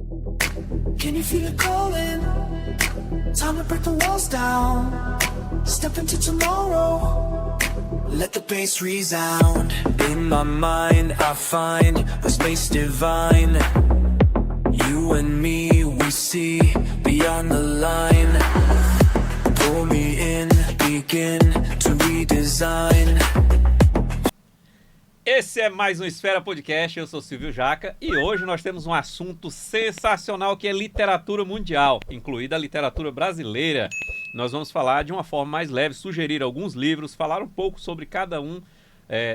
Can you feel it calling? Time to break the walls down. Step into tomorrow. Let the bass resound. In my mind I find a space divine. You and me, we see beyond the line. Pull me in, begin to redesign. Esse é mais um Esfera Podcast, eu sou Silvio Jaca e hoje nós temos um assunto sensacional que é literatura mundial, incluída a literatura brasileira. Nós vamos falar de uma forma mais leve, sugerir alguns livros, falar um pouco sobre cada um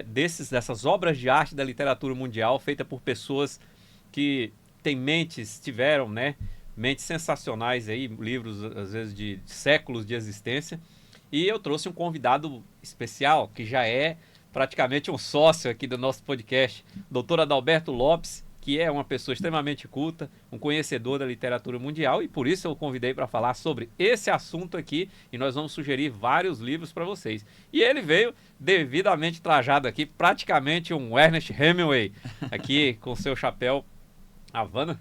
dessas obras de arte da literatura mundial, feita por pessoas que tiveram mentes sensacionais aí, livros às vezes de séculos de existência. E eu trouxe um convidado especial que já é praticamente um sócio aqui do nosso podcast, Dr. Adalberto Lopes, que é uma pessoa extremamente culta, um conhecedor da literatura mundial, e por isso eu o convidei para falar sobre esse assunto aqui, e nós vamos sugerir vários livros para vocês. E ele veio devidamente trajado aqui, praticamente um Ernest Hemingway, aqui com seu chapéu Havana.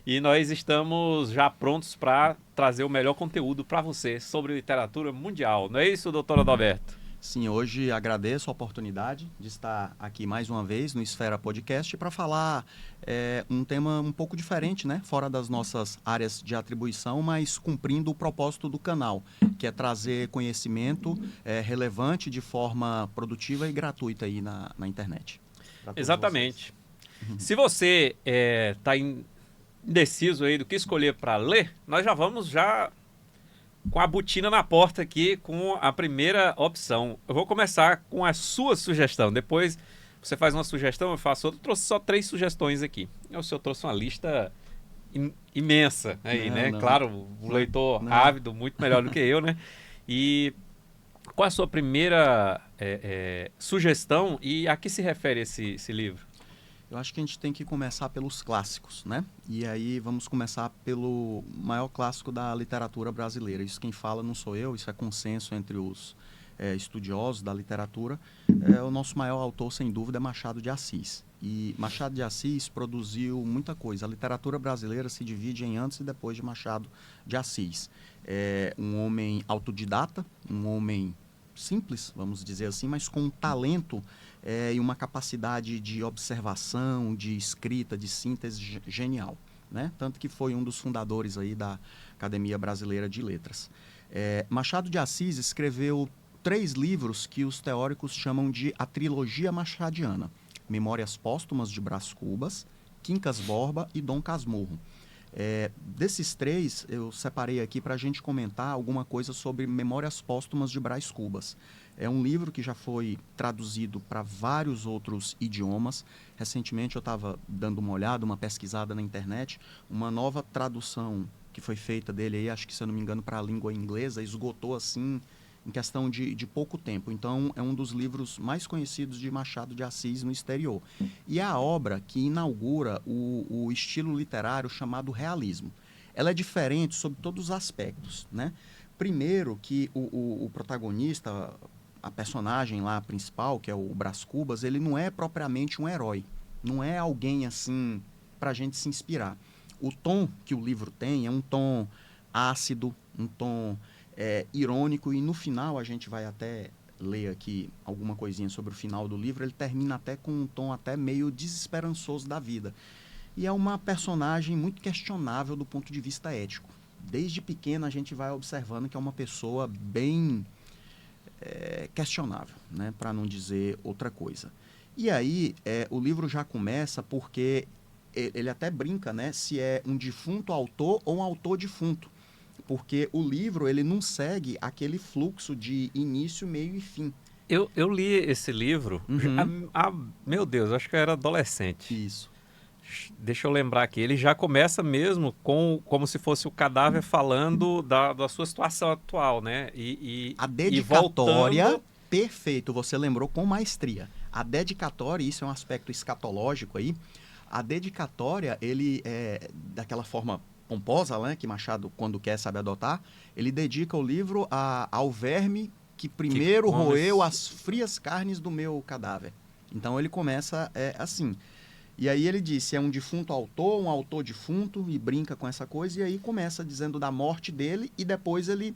E nós estamos já prontos para trazer o melhor conteúdo para você sobre literatura mundial. Não é isso, doutor Adalberto? Sim, hoje agradeço a oportunidade de estar aqui mais uma vez no Esfera Podcast para falar um tema um pouco diferente, né? Fora das nossas áreas de atribuição, mas cumprindo o propósito do canal, que é trazer conhecimento relevante de forma produtiva e gratuita aí na internet. Exatamente. Se você está indeciso aí do que escolher para ler, nós já vamos com a botina na porta aqui, com a primeira opção. Eu vou começar com a sua sugestão. Depois você faz uma sugestão, eu faço outra. Eu trouxe só 3 sugestões aqui. O senhor trouxe uma lista imensa aí, né? Não. Claro, o leitor ávido, muito melhor do que eu, né? E qual é a sua primeira sugestão e a que se refere esse livro? Eu acho que a gente tem que começar pelos clássicos, né? E aí vamos começar pelo maior clássico da literatura brasileira. Isso quem fala não sou eu, isso é consenso entre os estudiosos da literatura. O nosso maior autor, sem dúvida, é Machado de Assis. E Machado de Assis produziu muita coisa. A literatura brasileira se divide em antes e depois de Machado de Assis. É um homem autodidata, um homem simples, vamos dizer assim, mas com um talento e uma capacidade de observação, de escrita, de síntese genial, né? Tanto que foi um dos fundadores aí da Academia Brasileira de Letras. Machado de Assis escreveu 3 livros que os teóricos chamam de a trilogia machadiana: Memórias Póstumas de Brás Cubas, Quincas Borba e Dom Casmurro. Desses 3, eu separei aqui para a gente comentar alguma coisa sobre Memórias Póstumas de Brás Cubas. É um livro que já foi traduzido para vários outros idiomas. Recentemente eu estava dando uma olhada, uma pesquisada na internet, uma nova tradução que foi feita dele aí, acho que se eu não me engano para a língua inglesa, esgotou assim em questão de pouco tempo. Então é um dos livros mais conhecidos de Machado de Assis no exterior. E é a obra que inaugura o estilo literário chamado realismo. Ela é diferente sob todos os aspectos, né? Primeiro que o protagonista, a personagem lá principal, que é o Brás Cubas, ele não é propriamente um herói. Não é alguém assim para a gente se inspirar. O tom que o livro tem é um tom ácido, um tom irônico, e no final a gente vai até ler aqui alguma coisinha sobre o final do livro. Ele termina até com um tom até meio desesperançoso da vida. E é uma personagem muito questionável do ponto de vista ético. Desde pequena a gente vai observando que é uma pessoa bem questionável, né? Para não dizer outra coisa. E aí o livro já começa porque ele até brinca, né? Se é um defunto autor ou um autor defunto. Porque o livro ele não segue aquele fluxo de início, meio e fim. Eu li esse livro, meu Deus, acho que eu era adolescente. Isso. Deixa eu lembrar aqui, ele já começa mesmo como se fosse o cadáver falando da sua situação atual, né? A dedicatória, voltando... perfeito, você lembrou com maestria. A dedicatória, isso é um aspecto escatológico aí, a dedicatória, ele daquela forma pomposa, né, que Machado, quando quer, sabe adotar, ele dedica o livro ao verme que primeiro roeu as frias carnes do meu cadáver. Então ele começa assim. E aí ele disse, é um defunto autor, um autor defunto, e brinca com essa coisa, e aí começa dizendo da morte dele, e depois ele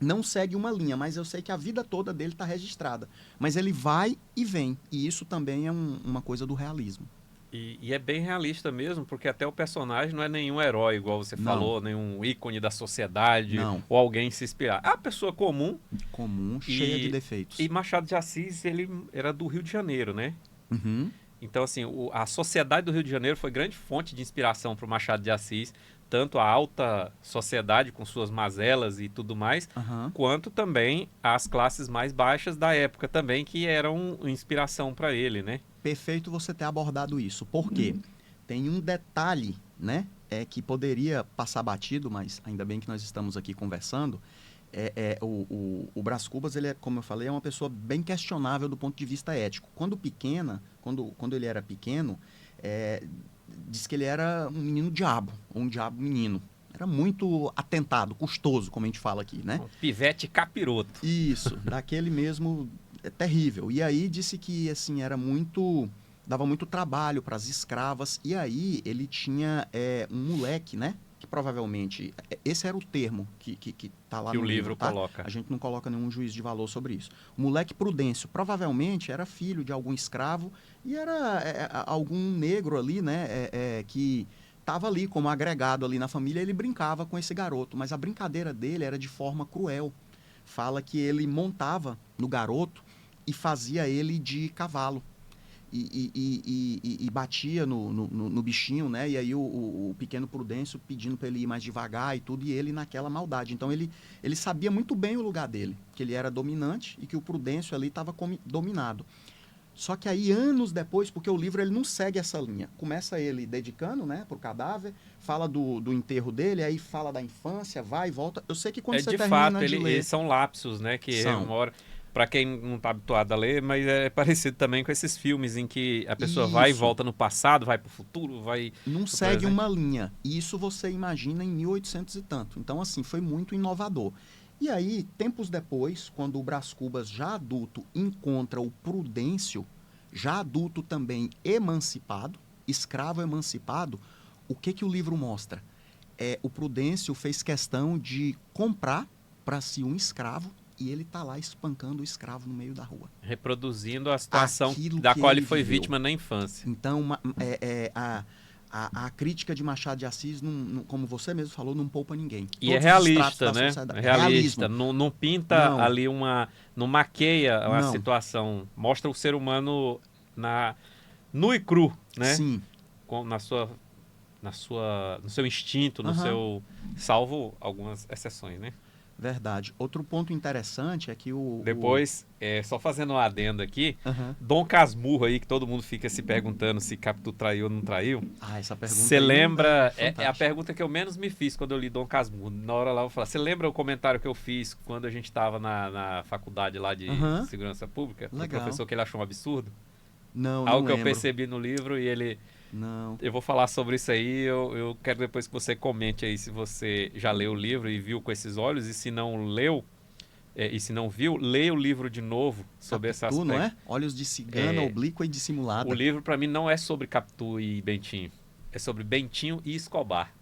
não segue uma linha, mas eu sei que a vida toda dele está registrada. Mas ele vai e vem, e isso também é uma coisa do realismo. E é bem realista mesmo, porque até o personagem não é nenhum herói, igual você Não. falou, nenhum ícone da sociedade, Não. ou alguém se inspirar. É uma pessoa comum. Comum, cheia de defeitos. E Machado de Assis, ele era do Rio de Janeiro, né? Uhum. Então, assim, a sociedade do Rio de Janeiro foi grande fonte de inspiração para o Machado de Assis, tanto a alta sociedade com suas mazelas e tudo mais, Aham. quanto também as classes mais baixas da época também, que eram inspiração para ele, né? Perfeito você ter abordado isso. Por quê? Tem um detalhe, né? Que poderia passar batido, mas ainda bem que nós estamos aqui conversando. O Brás Cubas, ele é, como eu falei, é uma pessoa bem questionável do ponto de vista ético. Quando ele era pequeno, diz que ele era um menino diabo, ou um diabo menino. Era muito atentado, custoso, como a gente fala aqui, né? Um pivete capiroto. Isso, daquele mesmo, terrível. E aí disse que, assim, dava muito trabalho para as escravas. E aí ele tinha um moleque, né? Que provavelmente, esse era o termo que tá lá Que no o livro tá? coloca. A gente não coloca nenhum juízo de valor sobre isso. O moleque Prudêncio provavelmente era filho de algum escravo e era algum negro ali, né? Que estava ali como agregado ali na família. Ele brincava com esse garoto, mas a brincadeira dele era de forma cruel. Fala que ele montava no garoto e fazia ele de cavalo. E batia no bichinho, né? E aí o pequeno Prudêncio pedindo para ele ir mais devagar e tudo, e ele naquela maldade. Então ele sabia muito bem o lugar dele, que ele era dominante e que o Prudêncio ali estava dominado. Só que aí, anos depois, porque o livro ele não segue essa linha. Começa ele dedicando, né, pro cadáver, fala do enterro dele, aí fala da infância, vai e volta. Eu sei que quando você De termina fato, de ler... eles são lapsos, né? Que São. uma hora, para quem não está habituado a ler, mas é parecido também com esses filmes em que a pessoa vai e Isso. volta no passado, vai para o futuro, vai... Não pro segue presente. uma linha. Isso você imagina em 1800 e tanto. Então, assim, foi muito inovador. E aí, tempos depois, quando o Brás Cubas, já adulto, encontra o Prudêncio, já adulto também emancipado, escravo emancipado, o que o livro mostra? O Prudêncio fez questão de comprar para si um escravo e ele tá lá espancando o escravo no meio da rua. Reproduzindo a situação Aquilo da que qual ele ele foi viveu. vítima na infância. Então, a crítica de Machado de Assis, como você mesmo falou, não poupa ninguém. E é Todos os realista, estratos da né? sociedade. É realista. Não pinta Não. ali não maqueia uma Não. situação. Mostra o ser humano nu e cru, né? Sim. No seu instinto, no Aham. seu... Salvo algumas exceções, né? Verdade. Outro ponto interessante é que Depois, só fazendo um adendo aqui, Aham. Dom Casmurro aí, que todo mundo fica se perguntando se Capitu traiu ou não traiu. Essa pergunta Você aí lembra? É a fantástica. pergunta que eu menos me fiz quando eu li Dom Casmurro. Na hora lá eu vou falar, você lembra o comentário que eu fiz quando a gente estava na faculdade lá de Aham. segurança pública? O Legal. professor que ele achou um absurdo? Não Algo que eu lembro. percebi no livro e ele... Não. Eu vou falar sobre isso aí, eu quero depois que você comente aí se você já leu o livro e viu com esses olhos, e se não leu, e se não viu, leia o livro de novo sobre esse Capitu, aspecto. não é? Olhos de cigana, É. oblíqua e dissimulada. O livro, para mim, não é sobre Capitu e Bentinho. É sobre Bentinho e Escobar.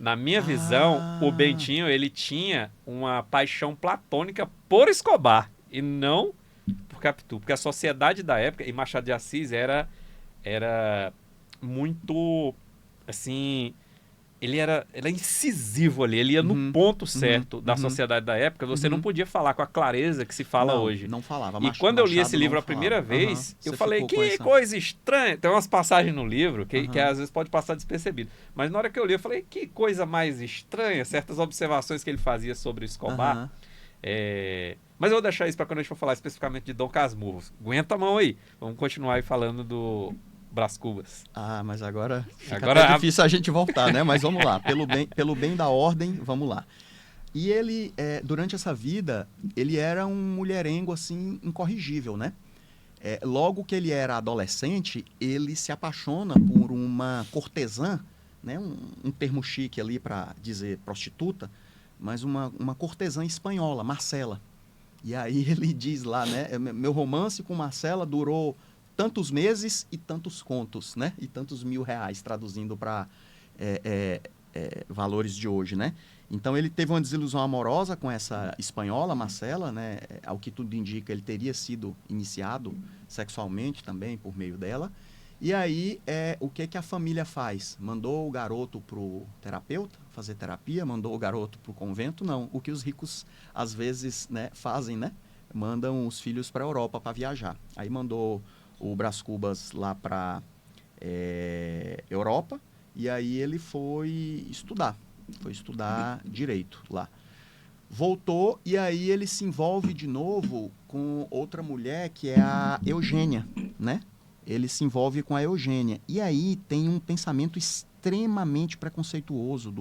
Na minha visão, o Bentinho, ele tinha uma paixão platônica por Escobar e não por Capitu. Porque a sociedade da época, e Machado de Assis era muito, assim... Ele era incisivo ali, ele ia no ponto certo da sociedade da época. Você não podia falar com a clareza que se fala Não, hoje. Não falava. E quando eu li Machado esse livro não a primeira falava. vez, Aham. eu Você falei, ficou com que essa- coisa estranha. Tem umas passagens no livro que Aham. às vezes pode passar despercebido. Mas na hora que eu li, eu falei, que coisa mais estranha. Certas observações que ele fazia sobre Escobar. Aham. Mas eu vou deixar isso para quando a gente for falar especificamente de Dom Casmurro. Aguenta a mão aí. Vamos continuar aí falando do Brás Cubas. Mas agora fica Agora até difícil a gente voltar, né? Mas vamos lá. Pelo bem da ordem, vamos lá. E ele, durante essa vida, ele era um mulherengo, assim, incorrigível, né? Logo que ele era adolescente, ele se apaixona por uma cortesã, né? Um termo chique ali para dizer prostituta, mas uma cortesã espanhola, Marcela. E aí ele diz lá, né? Meu romance com Marcela durou tantos meses e tantos contos, né? E tantos R$ 1.000, traduzindo para valores de hoje, né? Então ele teve uma desilusão amorosa com essa espanhola, Marcela, né? Ao que tudo indica, ele teria sido iniciado sexualmente também por meio dela. E aí, o que a família faz? Mandou o garoto pro terapeuta fazer terapia? Mandou o garoto pro convento? Não. O que os ricos, às vezes, né, fazem, né? Mandam os filhos para a Europa para viajar. Aí mandou o Brás Cubas lá para Europa, e aí ele foi estudar direito lá. Voltou, e aí ele se envolve de novo com outra mulher, que é a Eugênia, né? Ele se envolve com a Eugênia. E aí tem um pensamento extremamente preconceituoso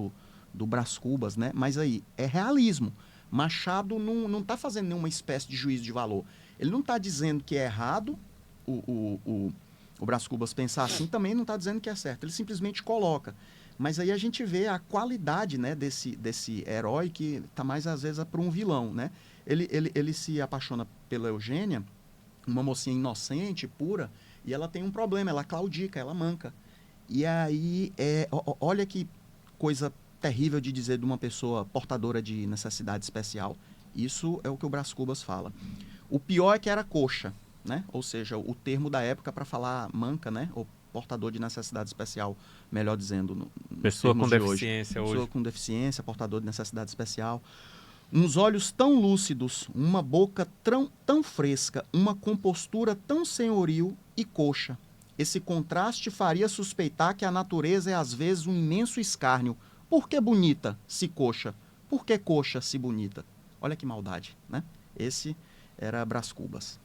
do Brás Cubas, né? Mas aí, é realismo. Machado não está fazendo nenhuma espécie de juízo de valor. Ele não está dizendo que é errado o Brás Cubas pensar assim, também não está dizendo que é certo. Ele simplesmente coloca. Mas aí a gente vê a qualidade, né, desse herói que está mais, às vezes, para um vilão, né? Ele se apaixona pela Eugênia, uma mocinha inocente, pura, e ela tem um problema, ela claudica, ela manca. E aí, olha que coisa terrível de dizer de uma pessoa portadora de necessidade especial. Isso é o que o Brás Cubas fala. O pior é que era coxa, né? Ou seja, o termo da época para falar manca, né? Ou portador de necessidade especial, melhor dizendo, pessoa com deficiência hoje. Pessoa com deficiência, portador de necessidade especial. Uns olhos tão lúcidos, uma boca tão fresca, uma compostura tão senhoril e coxa. Esse contraste faria suspeitar que a natureza é às vezes um imenso escárnio. Por que bonita, se coxa? Por que coxa, se bonita? Olha que maldade, né? Esse era Brás Cubas.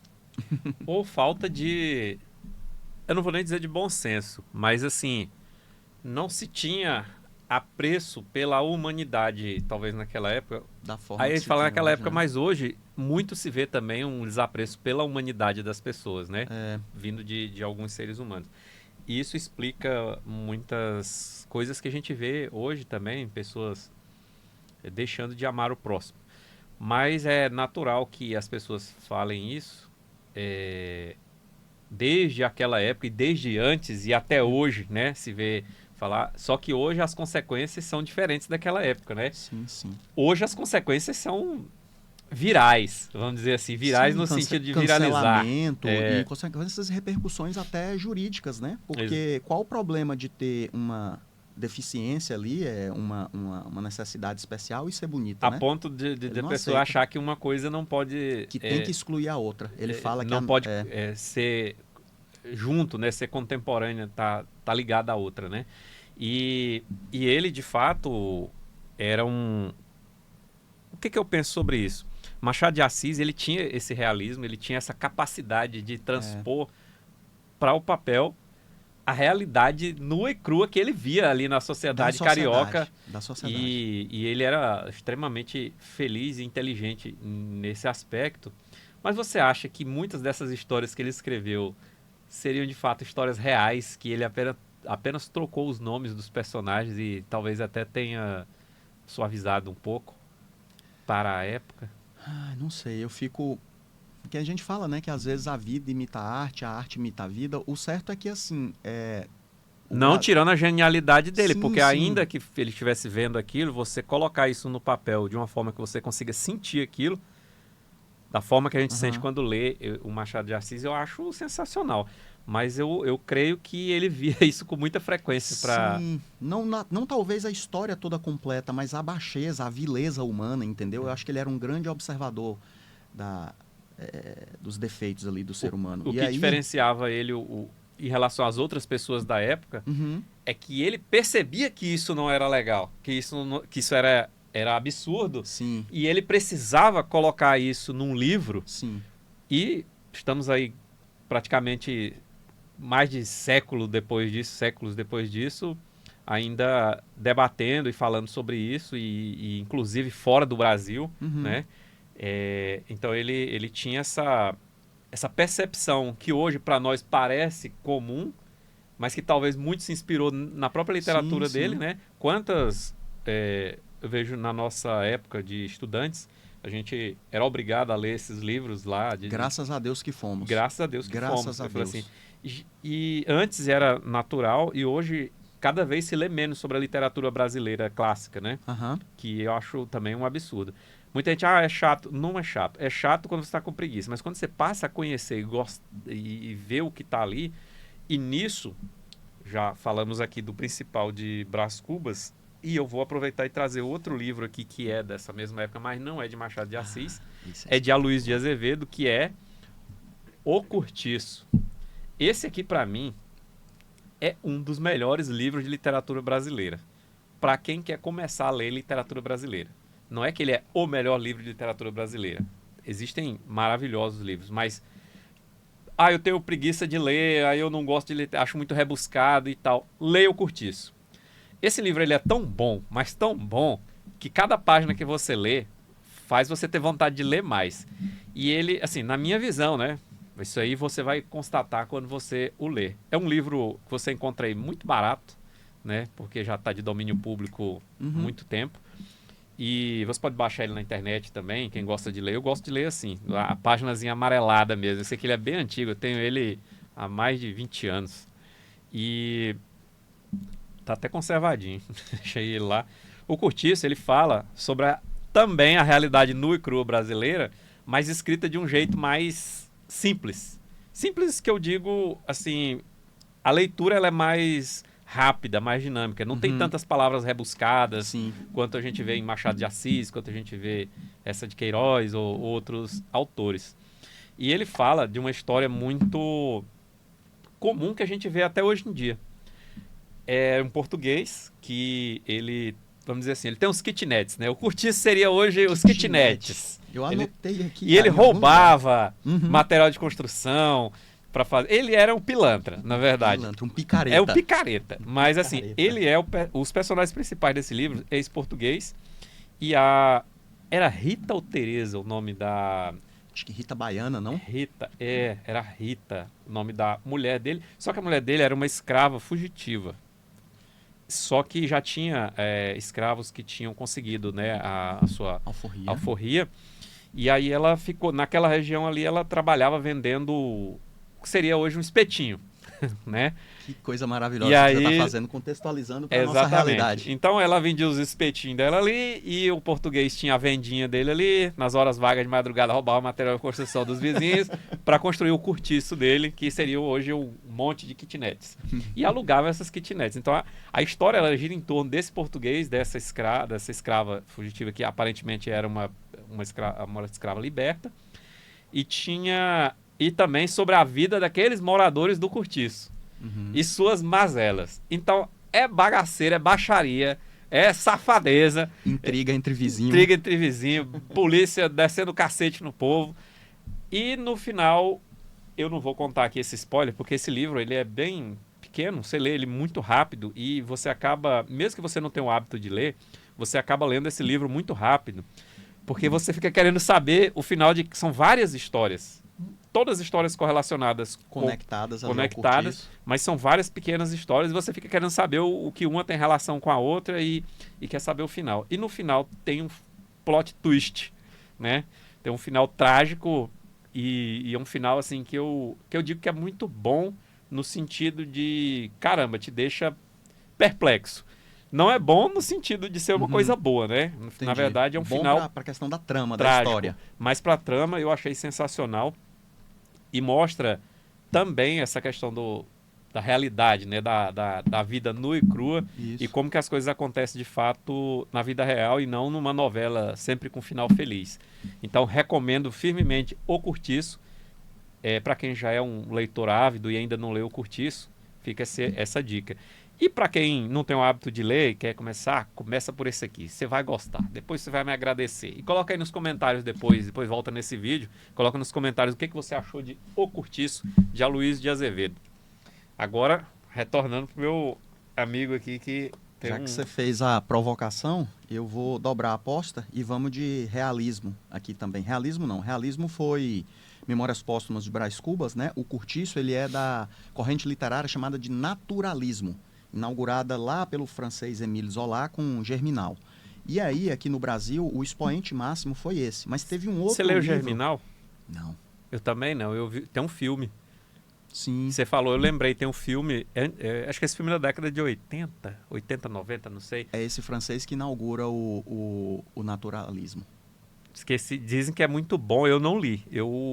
Ou falta de... Eu não vou nem dizer de bom senso, mas assim, não se tinha apreço pela humanidade, talvez naquela época. Da forma Aí a que gente se fala tinha naquela hoje, época, né? mas hoje muito se vê também um desapreço pela humanidade das pessoas, né? É, Vindo de alguns seres humanos. E isso explica muitas coisas que a gente vê hoje também, pessoas deixando de amar o próximo. Mas é natural que as pessoas falem isso desde aquela época e desde antes e até hoje, né? Se vê falar. Só que hoje as consequências são diferentes daquela época, né? sim, sim. Hoje as consequências são virais, vamos dizer assim, virais Sim, no sentido de viralizar. cancelamento e consequências e repercussões até jurídicas, né? Porque qual o problema de ter uma deficiência ali, uma necessidade especial e ser bonita, A né? ponto de Ele a não pessoa aceita. achar que uma coisa não pode... Que tem que excluir a outra. Ele fala que não pode ser junto, né? Ser contemporânea, tá ligada à outra, né? E ele, de fato, era um... O que eu penso sobre isso? Machado de Assis, ele tinha esse realismo, ele tinha essa capacidade de transpor para o papel a realidade nua e crua que ele via ali na sociedade carioca. Da sociedade. E ele era extremamente feliz e inteligente nesse aspecto. Mas você acha que muitas dessas histórias que ele escreveu seriam de fato histórias reais, que ele apenas trocou os nomes dos personagens e talvez até tenha suavizado um pouco para a época? Ai, não sei, eu fico... Porque a gente fala, né, que às vezes a vida imita a arte imita a vida. O certo é que, assim... Não tirando a genialidade dele, Sim, porque sim. ainda que ele estivesse vendo aquilo, você colocar isso no papel de uma forma que você consiga sentir aquilo, da forma que a gente sente quando lê o Machado de Assis, eu acho sensacional. Mas eu creio que ele via isso com muita frequência para... Sim, não talvez a história toda completa, mas a baixeza, a vileza humana, entendeu? Eu acho que ele era um grande observador dos defeitos ali do ser humano. O que diferenciava ele em relação às outras pessoas da época é que ele percebia que isso não era legal, que isso era absurdo, Sim, e ele precisava colocar isso num livro. sim. E estamos aí praticamente mais de séculos depois disso, ainda debatendo e falando sobre isso, e inclusive fora do Brasil, né? Então ele tinha essa percepção que hoje para nós parece comum, mas que talvez muito se inspirou na própria literatura Sim, dele, sim. né? Quantas eu vejo na nossa época de estudantes A gente era obrigado a ler esses livros lá. Graças a Deus que fomos. Graças a Deus que Graças fomos. a Eu falei Deus. assim, e antes era natural e hoje cada vez se lê menos sobre a literatura brasileira clássica, né? Aham. Que eu acho também um absurdo. Muita gente, é chato. Não é chato. É chato quando você está com preguiça. Mas quando você passa a conhecer e ver o que está ali, e nisso, já falamos aqui do principal de Brás Cubas, e eu vou aproveitar e trazer outro livro aqui que é dessa mesma época, mas não é de Machado de Assis, Isso é de Aloysio de Azevedo, que é O Cortiço. Esse aqui, para mim, é um dos melhores livros de literatura brasileira. Para quem quer começar a ler literatura brasileira. Não é que ele é o melhor livro de literatura brasileira. Existem maravilhosos livros, mas eu tenho preguiça de ler, eu não gosto de ler, acho muito rebuscado e tal. Leia O Cortiço. Esse livro ele é tão bom, mas tão bom, que cada página que você lê faz você ter vontade de ler mais. E ele, assim, na minha visão, né? Isso aí você vai constatar quando você o lê. É um livro que você encontra aí muito barato, né? Porque já está de domínio público há muito tempo. E você pode baixar ele na internet também, quem gosta de ler. Eu gosto de ler assim, a páginazinha amarelada mesmo. Eu sei que ele é bem antigo, eu tenho ele há mais de 20 anos. E tá até conservadinho. Deixei ele lá. O Cortiço, ele fala sobre também a realidade nua e crua brasileira, mas escrita de um jeito mais simples. Simples que eu digo, assim, a leitura ela é mais rápida, mais dinâmica. Não tem tantas palavras rebuscadas quanto a gente vê em Machado de Assis, quanto a gente vê essa de Queiroz ou outros autores. E ele fala de uma história muito comum que a gente vê até hoje em dia. É um português que ele, vamos dizer assim, ele tem uns kitnets, né? O Cortiço seria hoje os kitnets. Eu anotei aqui. E ele roubava material de construção para fazer. Ele era um pilantra, na verdade. Pilantra, um picareta. É um picareta. Mas assim, Picareta. ele é os personagens principais desse livro, é esse português. E era Rita ou Teresa o nome da... Acho que Rita Baiana, não? Rita, era Rita o nome da mulher dele. Só que a mulher dele era uma escrava fugitiva. Só que já tinha escravos que tinham conseguido, né, a sua alforria. E aí ela ficou, naquela região ali, ela trabalhava vendendo o que seria hoje um espetinho, né? Que coisa maravilhosa E que aí, você está fazendo, contextualizando para a nossa realidade. Então ela vendia os espetinhos dela ali e o português tinha a vendinha dele ali, nas horas vagas de madrugada roubava o material de construção dos vizinhos para construir o cortiço dele, que seria hoje um monte de kitnets. E alugava essas kitnets. Então a história ela gira em torno desse português, dessa escrava fugitiva que aparentemente era uma escrava liberta, e também sobre a vida daqueles moradores do cortiço. E suas mazelas. Então, é bagaceira, é baixaria, é safadeza. Intriga entre vizinhos. Polícia descendo cacete no povo. E no final, eu não vou contar aqui esse spoiler, porque esse livro ele é bem pequeno, você lê ele muito rápido e você acaba, mesmo que você não tenha o hábito de ler, você acaba lendo esse livro muito rápido, porque você fica querendo saber o final de... São várias histórias. Todas histórias correlacionadas, conectadas, mas são várias pequenas histórias e você fica querendo saber o que uma tem relação com a outra e quer saber o final. E no final tem um plot twist, né? Tem um final trágico e é um final assim que eu digo que é muito bom no sentido de, caramba, te deixa perplexo. Não é bom no sentido de ser uma coisa boa, né? Entendi. Na verdade é um bom final para a questão da trama, trágico, da história. Mas para a trama eu achei sensacional. E mostra também essa questão da realidade, né? Da vida nua e crua. Isso. E como que as coisas acontecem de fato na vida real e não numa novela sempre com final feliz. Então recomendo firmemente O Cortiço. Para quem já é um leitor ávido e ainda não leu O Cortiço, fica essa dica. E para quem não tem o hábito de ler e quer começar, começa por esse aqui. Você vai gostar. Depois você vai me agradecer. E coloca aí nos comentários depois volta nesse vídeo. Coloca nos comentários o que você achou de O Cortiço, de Aloysio de Azevedo. Agora, retornando pro meu amigo aqui que tem Já que você fez a provocação, eu vou dobrar a aposta e vamos de realismo aqui também. Realismo não. Realismo foi Memórias Póstumas de Brás Cubas, né? O Cortiço, ele é da corrente literária chamada de naturalismo, inaugurada lá pelo francês Émile Zola com Germinal. E aí, aqui no Brasil, o expoente máximo foi esse. Mas teve um outro Você leu livro... Germinal? Não. Eu também não. Tem um filme. Sim. Você falou, eu lembrei, tem um filme, acho que esse filme é da década de 80, 90, não sei. É esse francês que inaugura o naturalismo. Esqueci, dizem que é muito bom, eu não li.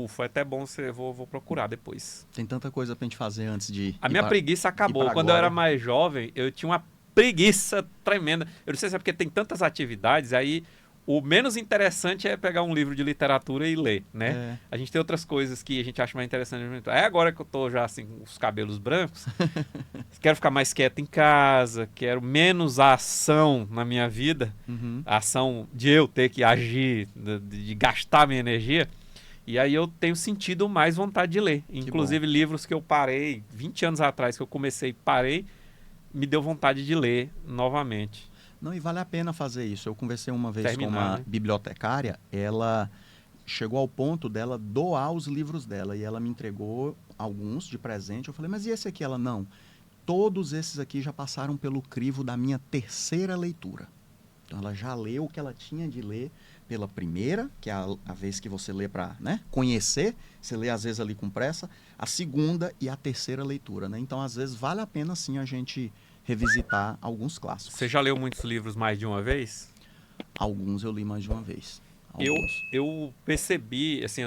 Foi até bom, vou procurar depois. Tem tanta coisa pra gente fazer antes de... A minha preguiça acabou. Quando eu era mais jovem, eu tinha uma preguiça tremenda. Eu não sei se é porque tem tantas atividades, aí o menos interessante é pegar um livro de literatura e ler, né? É. A gente tem outras coisas que a gente acha mais interessante. É agora que eu tô já assim, com os cabelos brancos, quero ficar mais quieto em casa, quero menos ação na minha vida, Uhum. a ação de eu ter que agir, de gastar minha energia. E aí eu tenho sentido mais vontade de ler. Inclusive livros que eu parei 20 anos atrás, que eu comecei e parei, me deu vontade de ler novamente. Não, e vale a pena fazer isso. Eu conversei uma vez com uma né? bibliotecária, ela chegou ao ponto dela doar os livros dela, e ela me entregou alguns de presente. Eu falei, mas e esse aqui? Ela, não. Todos esses aqui já passaram pelo crivo da minha terceira leitura. Então ela já leu o que ela tinha de ler pela primeira, que é a vez que você lê para, né, conhecer, você lê às vezes ali com pressa, a segunda e a terceira leitura, né? Então às vezes vale a pena sim a gente revisitar alguns clássicos. Você já leu muitos livros mais de uma vez? Alguns eu li mais de uma vez. Eu percebi, assim,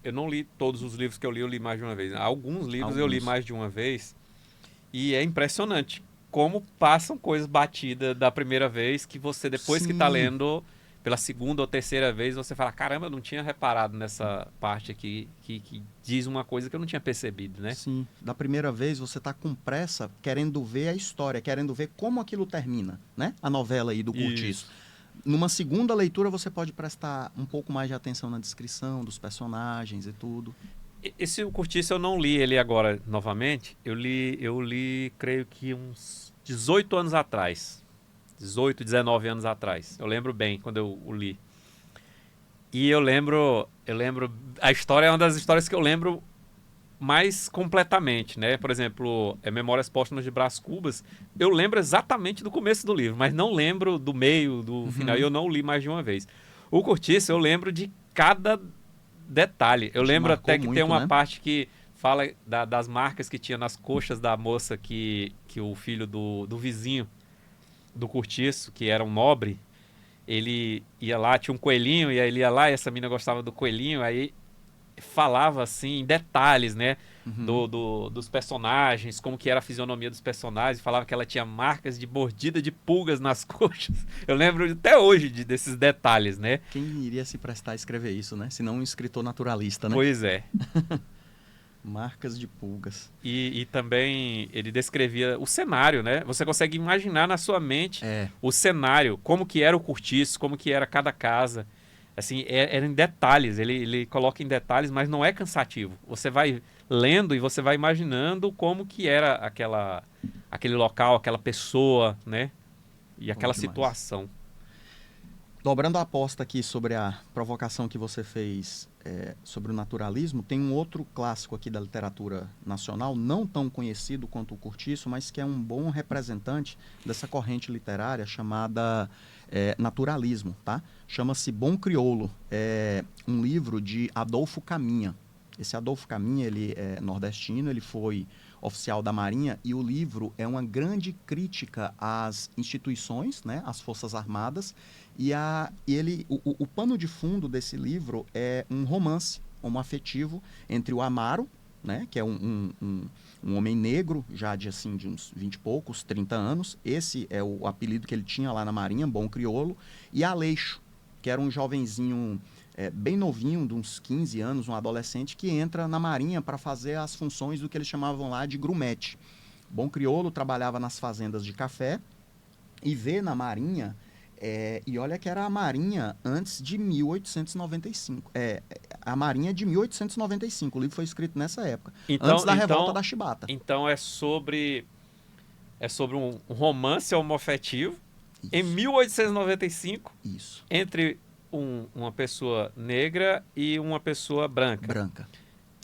eu não li todos os livros que eu li mais de uma vez. Alguns livros eu li mais de uma vez e é impressionante como passam coisas batidas da primeira vez que você, depois que está lendo pela segunda ou terceira vez, você fala, caramba, eu não tinha reparado nessa parte aqui que diz uma coisa que eu não tinha percebido, né? Sim, da primeira vez você está com pressa, querendo ver a história, querendo ver como aquilo termina, né? A novela aí do Curtiço. Numa segunda leitura você pode prestar um pouco mais de atenção na descrição dos personagens e tudo. Esse O Curtiço eu não li ele agora novamente, eu li creio que uns 18 anos atrás. 18, 19 anos atrás. Eu lembro bem quando eu o li. E eu lembro, a história é uma das histórias que eu lembro mais completamente, né? Por exemplo, Memórias Póstumas de Brás Cubas, eu lembro exatamente do começo do livro, mas não lembro do meio, do final, e eu não li mais de uma vez. O Curtiço eu lembro de cada detalhe. Eu lembro até que tem uma parte que fala das marcas que tinha nas coxas da moça que o filho do vizinho do Curtiço, que era um nobre, ele ia lá, tinha um coelhinho, e aí ele ia lá, e essa menina gostava do coelhinho, aí falava assim, em detalhes, né, dos personagens, como que era a fisionomia dos personagens, falava que ela tinha marcas de mordida de pulgas nas coxas. Eu lembro até hoje desses detalhes, né? Quem iria se prestar a escrever isso, né? Se não um escritor naturalista, né? Pois é. Marcas de pulgas. E também ele descrevia o cenário, né? Você consegue imaginar na sua mente o cenário, como que era o Curtiço, como que era cada casa. Assim, era em detalhes, ele coloca em detalhes, mas não é cansativo. Você vai lendo e você vai imaginando como que era aquele local, aquela pessoa, né? E aquela situação. Dobrando a aposta aqui sobre a provocação que você fez sobre o naturalismo, tem um outro clássico aqui da literatura nacional, não tão conhecido quanto o Curtiço, mas que é um bom representante dessa corrente literária chamada naturalismo, tá? Chama-se Bom Crioulo, é um livro de Adolfo Caminha. Esse Adolfo Caminha, ele é nordestino, ele foi oficial da Marinha, e o livro é uma grande crítica às instituições, né, às Forças Armadas, e o pano de fundo desse livro é um romance homoafetivo entre o Amaro, né, que é um homem negro, já de uns 20 e poucos, 30 anos, esse é o apelido que ele tinha lá na Marinha, Bom Crioulo, e Aleixo, que era um jovenzinho bem novinho, de uns 15 anos, um adolescente, que entra na Marinha para fazer as funções do que eles chamavam lá de grumete. Bom Crioulo trabalhava nas fazendas de café e vê na Marinha, e olha que era a Marinha antes de 1895. A Marinha de 1895, o livro foi escrito nessa época, antes da revolta da Chibata. Então é sobre um romance homoafetivo em 1895, entre uma pessoa negra e uma pessoa branca.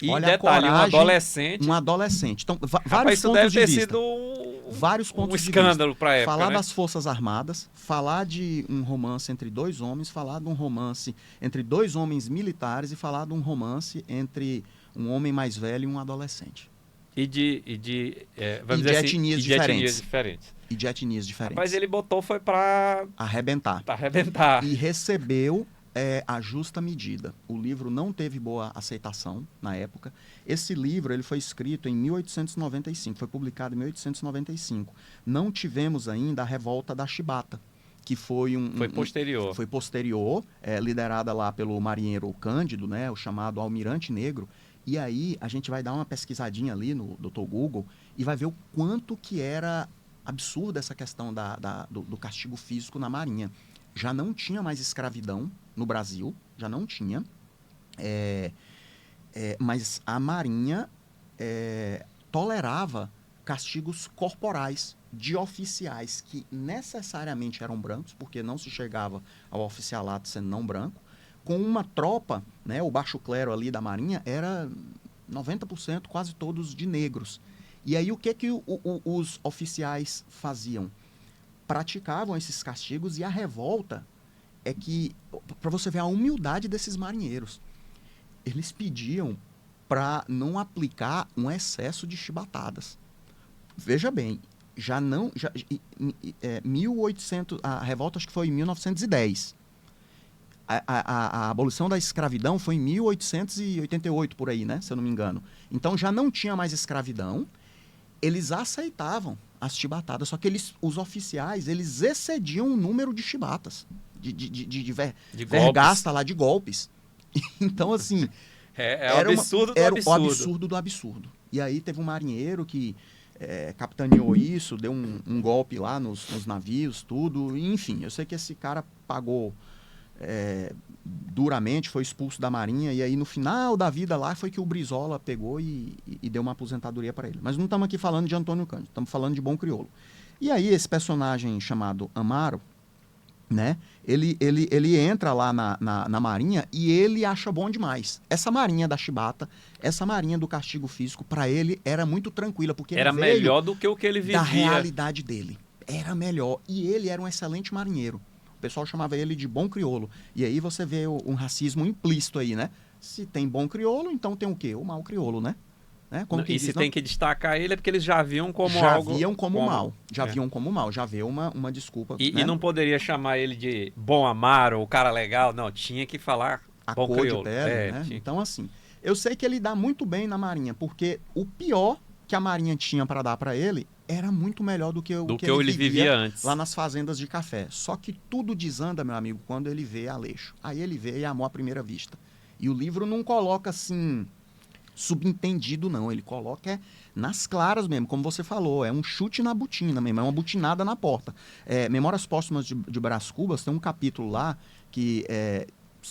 E Olha a detalhe, um coragem, adolescente. Um adolescente. Então, Rapaz, vários isso pontos deve de ter vista. sido Vários um pontos de escândalo vista. para época, Falar né? das Forças Armadas, falar de um romance entre dois homens, falar de um romance entre dois homens militares e falar de um romance entre um homem mais velho e um adolescente. Vamos E de dizer assim, etnias e de etnias diferentes. diferentes. E de etnias diferentes. Rapaz, ele botou foi para Arrebentar. arrebentar. E recebeu a justa medida. O livro não teve boa aceitação na época. Esse livro ele foi escrito em 1895, foi publicado em 1895. Não tivemos ainda a revolta da Chibata, que foi Foi posterior. foi posterior, liderada lá pelo marinheiro Cândido, né, o chamado Almirante Negro. E aí a gente vai dar uma pesquisadinha ali no Dr. Google e vai ver o quanto que era absurda essa questão do castigo físico na Marinha. Já não tinha mais escravidão no Brasil, já não tinha, mas a Marinha tolerava castigos corporais de oficiais que necessariamente eram brancos, porque não se chegava ao oficialato sendo não branco, com uma tropa, né, o baixo clero ali da Marinha era 90%, quase todos de negros. E aí o que os oficiais faziam? Praticavam esses castigos e a revolta é que, para você ver a humildade desses marinheiros, eles pediam para não aplicar um excesso de chibatadas. Veja bem, 1800, a revolta acho que foi em 1910. A abolição da escravidão foi em 1888, por aí, né? Se eu não me engano. Então já não tinha mais escravidão, eles aceitavam as chibatadas, só que os oficiais, eles excediam o número de chibatas, vergasta lá, de golpes. Então, assim... Era o absurdo do era absurdo. o absurdo do absurdo. E aí teve um marinheiro que capitaneou isso, deu um golpe lá nos navios, tudo. E, enfim, eu sei que esse cara pagou duramente, foi expulso da Marinha, e aí no final da vida lá foi que o Brizola pegou e deu uma aposentadoria para ele. Mas não estamos aqui falando de Antônio Cândido, estamos falando de Bom Crioulo. E aí esse personagem chamado Amaro, né, ele entra lá na Marinha e ele acha bom demais. Essa Marinha da Chibata, essa Marinha do castigo físico, para ele era muito tranquila, porque era ele veio melhor do que o que ele vivia. da realidade dele. Era melhor. E ele era um excelente marinheiro. O pessoal chamava ele de bom crioulo. E aí você vê um racismo implícito aí, né? Se tem bom crioulo, então tem o quê? O mau crioulo, né? Como E se tem que destacar ele é porque eles já viam como já algo... viam como mal. Já É. viam como mal. Já vê uma desculpa. E né? não poderia chamar ele de bom Amaro, o cara legal. Não, tinha que falar A bom cor crioulo. de pele, né? tinha- Então, assim, eu sei que ele dá muito bem na Marinha, porque o pior que a Marinha tinha para dar para ele era muito melhor do que o do que que ele vivia antes. lá nas fazendas de café. Só que tudo desanda, meu amigo, quando ele vê Aleixo. Aí ele vê Amor à Primeira Vista. E o livro não coloca assim subentendido, não. Ele coloca nas claras mesmo, como você falou. É um chute na botina mesmo, é uma butinada na porta. Memórias Póstumas de Brás Cubas tem um capítulo lá que,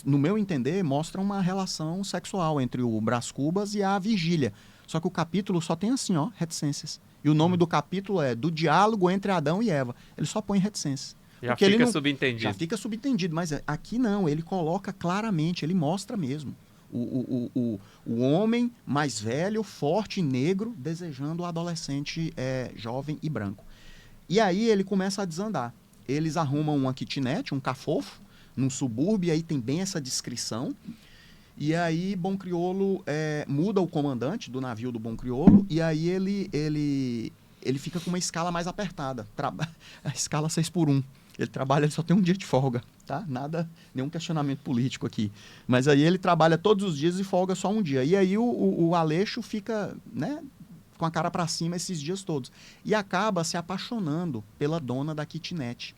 no meu entender, mostra uma relação sexual entre o Brás Cubas e a Virgília. Só que o capítulo só tem assim, ó, reticências. E o nome do capítulo é Do Diálogo entre Adão e Eva. Ele só põe reticências. Já Porque fica ele não- subentendido. Já fica subentendido, mas aqui não, ele coloca claramente, ele mostra mesmo. O homem mais velho, forte, negro, desejando o adolescente jovem e branco. E aí ele começa a desandar. Eles arrumam uma kitnet, um cafofo, num subúrbio, e aí tem bem essa descrição. E aí Bom Crioulo muda o comandante do navio do Bom Crioulo, e aí ele fica com uma escala mais apertada. A escala 6x1. Ele só tem um dia de folga, tá? Nada, nenhum questionamento político aqui. Mas aí ele trabalha todos os dias e folga só um dia. E aí o Aleixo fica, né, com a cara para cima esses dias todos. E acaba se apaixonando pela dona da kitnet.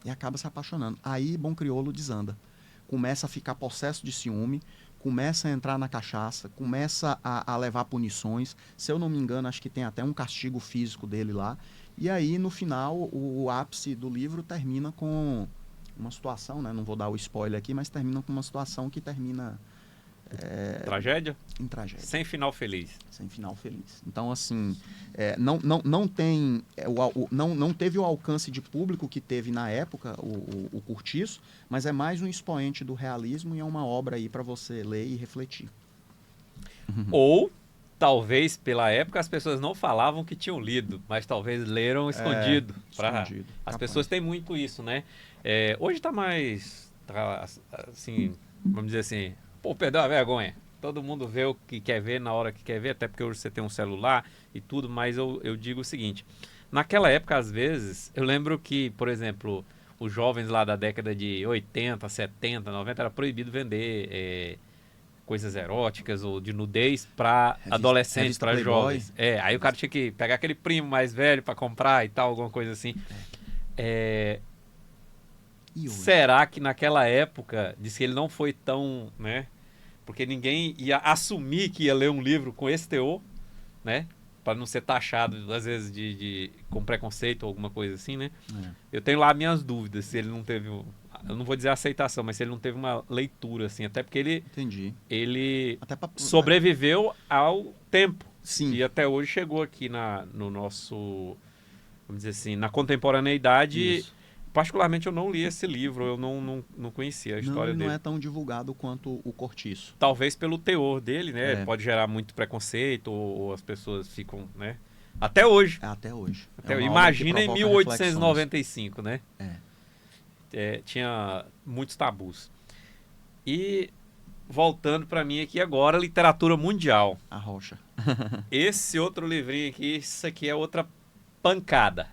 E acaba se apaixonando. Aí Bom Crioulo desanda. Começa a ficar possesso de ciúme, começa a entrar na cachaça, começa a levar punições. Se eu não me engano, acho que tem até um castigo físico dele lá. E aí, no final, o ápice do livro termina com uma situação, né? Não vou dar o spoiler aqui, mas termina com uma situação que termina Tragédia? em tragédia, Sem final feliz. sem final feliz. Então, assim, não tem, não teve o alcance de público que teve na época o Curtiço, mas é mais um expoente do realismo e é uma obra aí para você ler e refletir. Ou, talvez, pela época, as pessoas não falavam que tinham lido, mas talvez leram escondido. Escondido. As Capaz. pessoas têm muito isso, né? Hoje tá mais, assim, vamos dizer assim, pô, perdão a vergonha. Todo mundo vê o que quer ver na hora que quer ver, até porque hoje você tem um celular e tudo, mas eu digo o seguinte, naquela época, às vezes, eu lembro que, por exemplo, os jovens lá da década de 80, 70, 90, era proibido vender coisas eróticas ou de nudez para adolescentes, revista para Playboy. jovens. Aí o cara tinha que pegar aquele primo mais velho para comprar e tal, alguma coisa assim. E hoje? Será que naquela época, diz que ele não foi tão, né? Porque ninguém ia assumir que ia ler um livro com esse teor, né? Para não ser taxado, às vezes, com preconceito ou alguma coisa assim, né? Eu tenho lá minhas dúvidas se ele não teve, eu não vou dizer aceitação, mas se ele não teve uma leitura, assim, até porque Entendi. ele Até pra... sobreviveu ao tempo. Sim. E até hoje chegou aqui no nosso, vamos dizer assim, na contemporaneidade. Isso. Particularmente eu não li esse livro, eu não conhecia a história não dele. é tão divulgado quanto o Cortiço. Talvez pelo teor dele, né? Pode gerar muito preconceito ou as pessoas ficam, né? Até hoje. Até hoje. Imagina em 1895, né? Tinha muitos tabus. E voltando para mim aqui agora, literatura mundial. A Rocha. Esse outro livrinho aqui, isso aqui é outra pancada.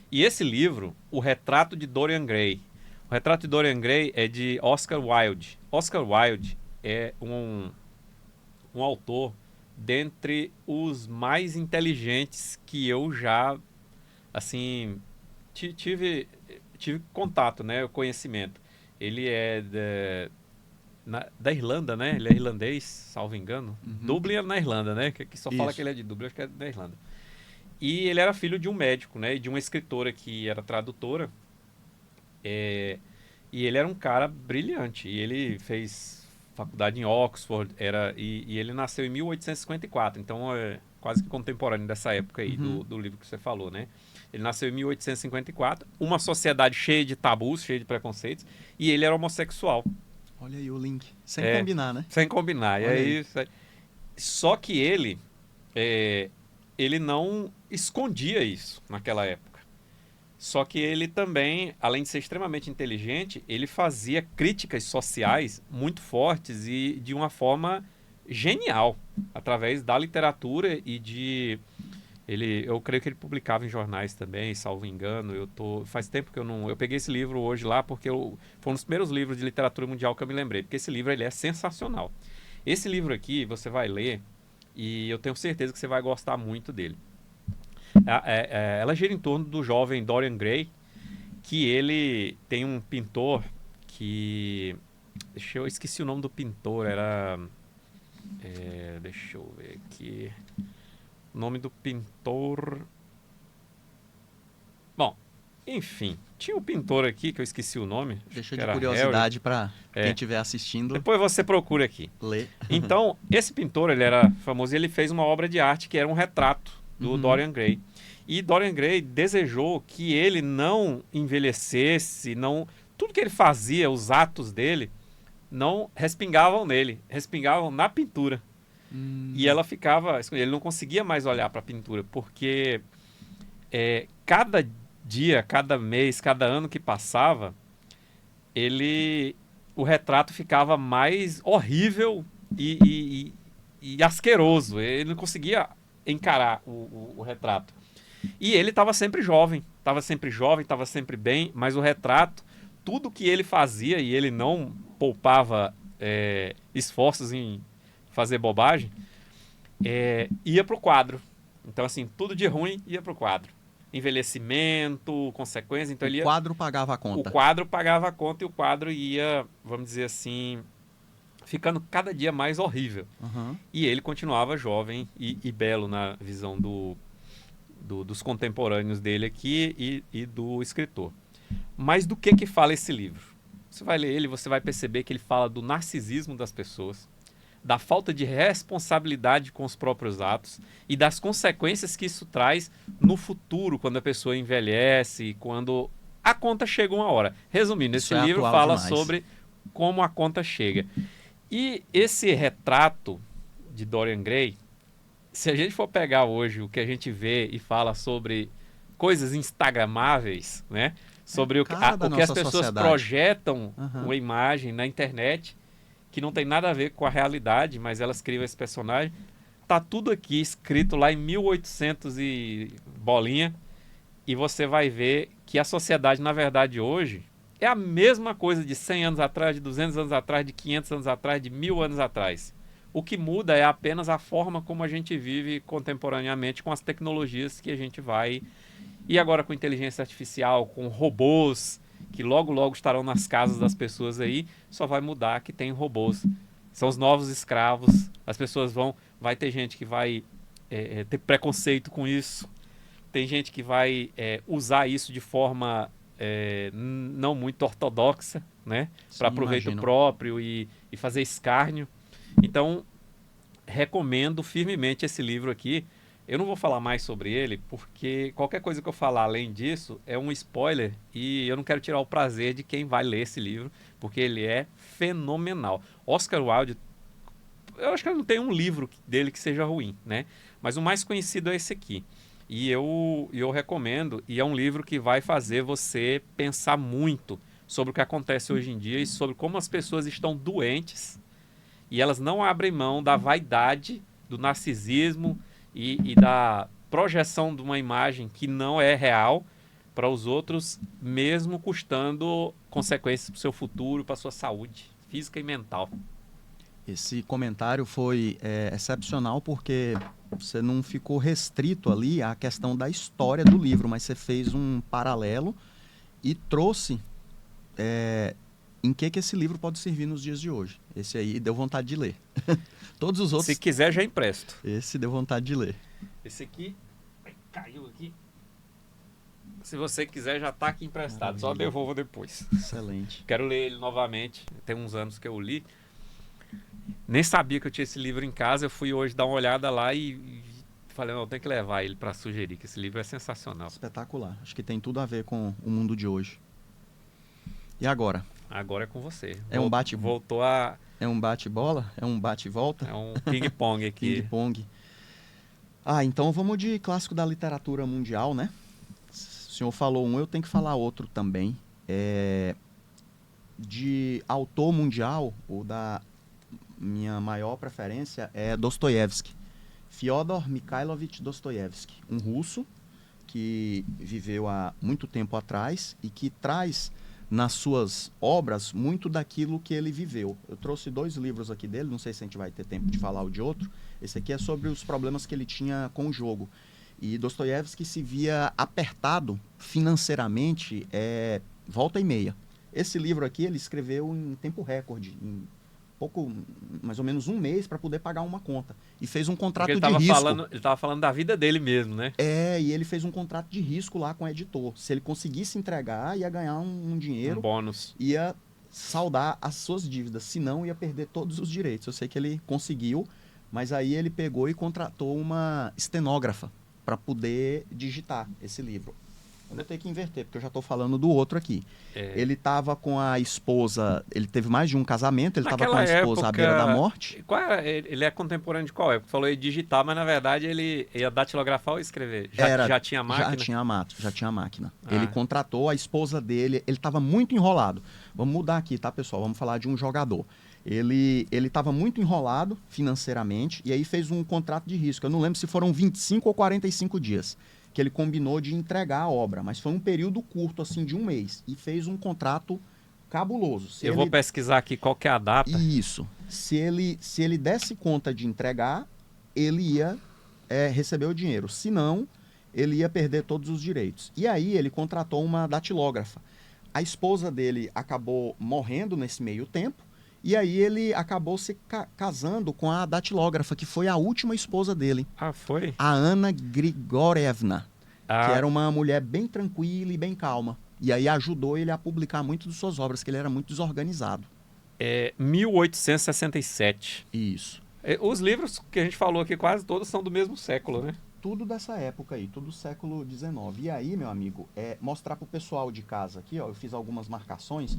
E esse livro, O Retrato de Dorian Gray. O Retrato de Dorian Gray é de Oscar Wilde. Oscar Wilde é um autor dentre os mais inteligentes que eu já, assim, tive contato, né, o conhecimento. Ele é da Irlanda, né? Ele é irlandês, salvo engano. Dublin é na Irlanda, né? Que só fala que ele é de Dublin, acho que é da Irlanda. E ele era filho de um médico, né? E de uma escritora que era tradutora. E ele era um cara brilhante. E ele fez faculdade em Oxford. E ele nasceu em 1854. Então, é quase que contemporâneo dessa época aí, do livro que você falou, né? Ele nasceu em 1854. Uma sociedade cheia de tabus, cheia de preconceitos. E ele era homossexual. Olha aí o link. Sem combinar, né? Sem combinar. Olha E aí, só que ele não escondia isso naquela época. Só que ele também, além de ser extremamente inteligente, ele fazia críticas sociais muito fortes e de uma forma genial, através da literatura e eu creio que ele publicava em jornais também, salvo engano. Faz tempo que eu peguei esse livro hoje lá porque foi um dos primeiros livros de literatura mundial que eu me lembrei, porque esse livro ele é sensacional. Esse livro aqui você vai ler e eu tenho certeza que você vai gostar muito dele. Ela gira em torno do jovem Dorian Gray, que ele tem um pintor que... eu esqueci o nome do pintor, deixa eu ver aqui... O nome do pintor... Bom, enfim, tinha um pintor aqui que eu esqueci o nome. Deixa de curiosidade para quem É. estiver assistindo Depois você procura aqui. ler. Então, esse pintor, ele era famoso e ele fez uma obra de arte que era um retrato do Dorian Gray. E Dorian Gray desejou que ele não envelhecesse, tudo que ele fazia, os atos dele, não respingavam nele, respingavam na pintura. E ela ficava... Ele não conseguia mais olhar para a pintura, porque cada dia, cada mês, cada ano que passava, o retrato ficava mais horrível e asqueroso. Ele não conseguia encarar o retrato. E ele estava sempre jovem, estava sempre bem, mas o retrato, tudo que ele fazia, e ele não poupava esforços em fazer bobagem, ia para o quadro. Então, assim, tudo de ruim ia para o quadro. Envelhecimento, consequência. Então O quadro pagava a conta. O quadro pagava a conta e o quadro ia, vamos dizer assim, ficando cada dia mais horrível. E ele continuava jovem e belo na visão dos contemporâneos dele aqui e do escritor. Mas do que fala esse livro? Você vai ler ele, você vai perceber que ele fala do narcisismo das pessoas, da falta de responsabilidade com os próprios atos e das consequências que isso traz no futuro, quando a pessoa envelhece, quando a conta chega uma hora. Resumindo, Isso esse livro atual fala demais. sobre como a conta chega. E esse retrato de Dorian Gray, se a gente for pegar hoje o que a gente vê e fala sobre coisas instagramáveis, né? Sobre o que as pessoas sociedade. Projetam Uhum. uma imagem na internet que não tem nada a ver com a realidade, mas elas criam esse personagem. Tá tudo aqui escrito lá em 1800 e bolinha, e você vai ver que a sociedade, na verdade, hoje é a mesma coisa de 100 anos atrás, de 200 anos atrás, de 500 anos atrás, de 1000 anos atrás. O que muda é apenas a forma como a gente vive contemporaneamente com as tecnologias que a gente vai. E agora com inteligência artificial, com robôs, que logo logo estarão nas casas das pessoas aí, só vai mudar que tem robôs. São os novos escravos. As pessoas vai ter gente que vai ter preconceito com isso. Tem gente que vai usar isso de forma não muito ortodoxa, né? Para proveito próprio e fazer escárnio. Então, recomendo firmemente esse livro aqui. Eu não vou falar mais sobre ele, porque qualquer coisa que eu falar além disso é um spoiler e eu não quero tirar o prazer de quem vai ler esse livro, porque ele é fenomenal. Oscar Wilde, eu acho que não tem um livro dele que seja ruim, né? Mas o mais conhecido é esse aqui. E eu recomendo, e é um livro que vai fazer você pensar muito sobre o que acontece hoje em dia e sobre como as pessoas estão doentes e elas não abrem mão da vaidade, do narcisismo e da projeção de uma imagem que não é real para os outros, mesmo custando consequências para o seu futuro, para a sua saúde física e mental. Esse comentário foi excepcional porque você não ficou restrito ali à questão da história do livro, mas você fez um paralelo e trouxe em que esse livro pode servir nos dias de hoje. Esse aí deu vontade de ler. Todos os outros... Se quiser, já empresto. Esse deu vontade de ler. Esse aqui caiu aqui. Se você quiser, já está aqui emprestado. Maravilha. Só devolvo depois. Excelente. Quero ler ele novamente. Tem uns anos que eu li. Nem sabia que eu tinha esse livro em casa. Eu fui hoje dar uma olhada lá e falei, não, eu tenho que levar ele para sugerir, que esse livro é sensacional. Espetacular. Acho que tem tudo a ver com o mundo de hoje. E agora? Agora é com você. É um bate... Voltou a... É um bate-bola? É um bate-volta? É um ping-pong aqui. Ping-pong. Então vamos de clássico da literatura mundial, né? O senhor falou um, eu tenho que falar outro também. De autor mundial, o da minha maior preferência é Dostoiévski. Fyodor Mikhailovich Dostoiévski, um russo que viveu há muito tempo atrás e que traz nas suas obras muito daquilo que ele viveu. Eu trouxe 2 livros aqui dele, não sei se a gente vai ter tempo de falar o de outro. Esse aqui é sobre os problemas que ele tinha com o jogo. E Dostoiévski se via apertado financeiramente volta e meia. Esse livro aqui ele escreveu em tempo recorde, em mais ou menos um mês para poder pagar uma conta. E fez um contrato de risco. Ele estava falando da vida dele mesmo, né? E ele fez um contrato de risco lá com o editor. Se ele conseguisse entregar, ia ganhar um dinheiro. Um bônus. Ia saldar as suas dívidas. Senão, ia perder todos os direitos. Eu sei que ele conseguiu, mas aí ele pegou e contratou uma estenógrafa para poder digitar esse livro. Eu vou ter que inverter, porque eu já estou falando do outro aqui. Ele estava com a esposa, ele teve mais de um casamento, ele estava com a esposa à beira da morte. Ele é contemporâneo de qual época? Falou em digitar, mas na verdade ele ia datilografar ou escrever? Já tinha máquina? Já tinha máquina. Ele contratou a esposa dele, ele estava muito enrolado. Vamos mudar aqui, tá, pessoal? Vamos falar de um jogador. Ele estava muito enrolado financeiramente e aí fez um contrato de risco. Eu não lembro se foram 25 ou 45 dias. Que ele combinou de entregar a obra, mas foi um período curto, assim, de um mês, e fez um contrato cabuloso. Vou pesquisar aqui qual que é a data. Isso. Se ele desse conta de entregar, ele ia receber o dinheiro. Se não, ele ia perder todos os direitos. E aí ele contratou uma datilógrafa. A esposa dele acabou morrendo nesse meio tempo, e aí ele acabou se casando com a datilógrafa, que foi a última esposa dele. Foi? A Anna Grigorievna, que era uma mulher bem tranquila e bem calma. E aí ajudou ele a publicar muitas de suas obras, que ele era muito desorganizado. 1867. Isso. Os livros que a gente falou aqui, quase todos são do mesmo século, né? Tudo dessa época aí, tudo do século XIX. E aí, meu amigo, mostrar pro pessoal de casa aqui, ó, eu fiz algumas marcações.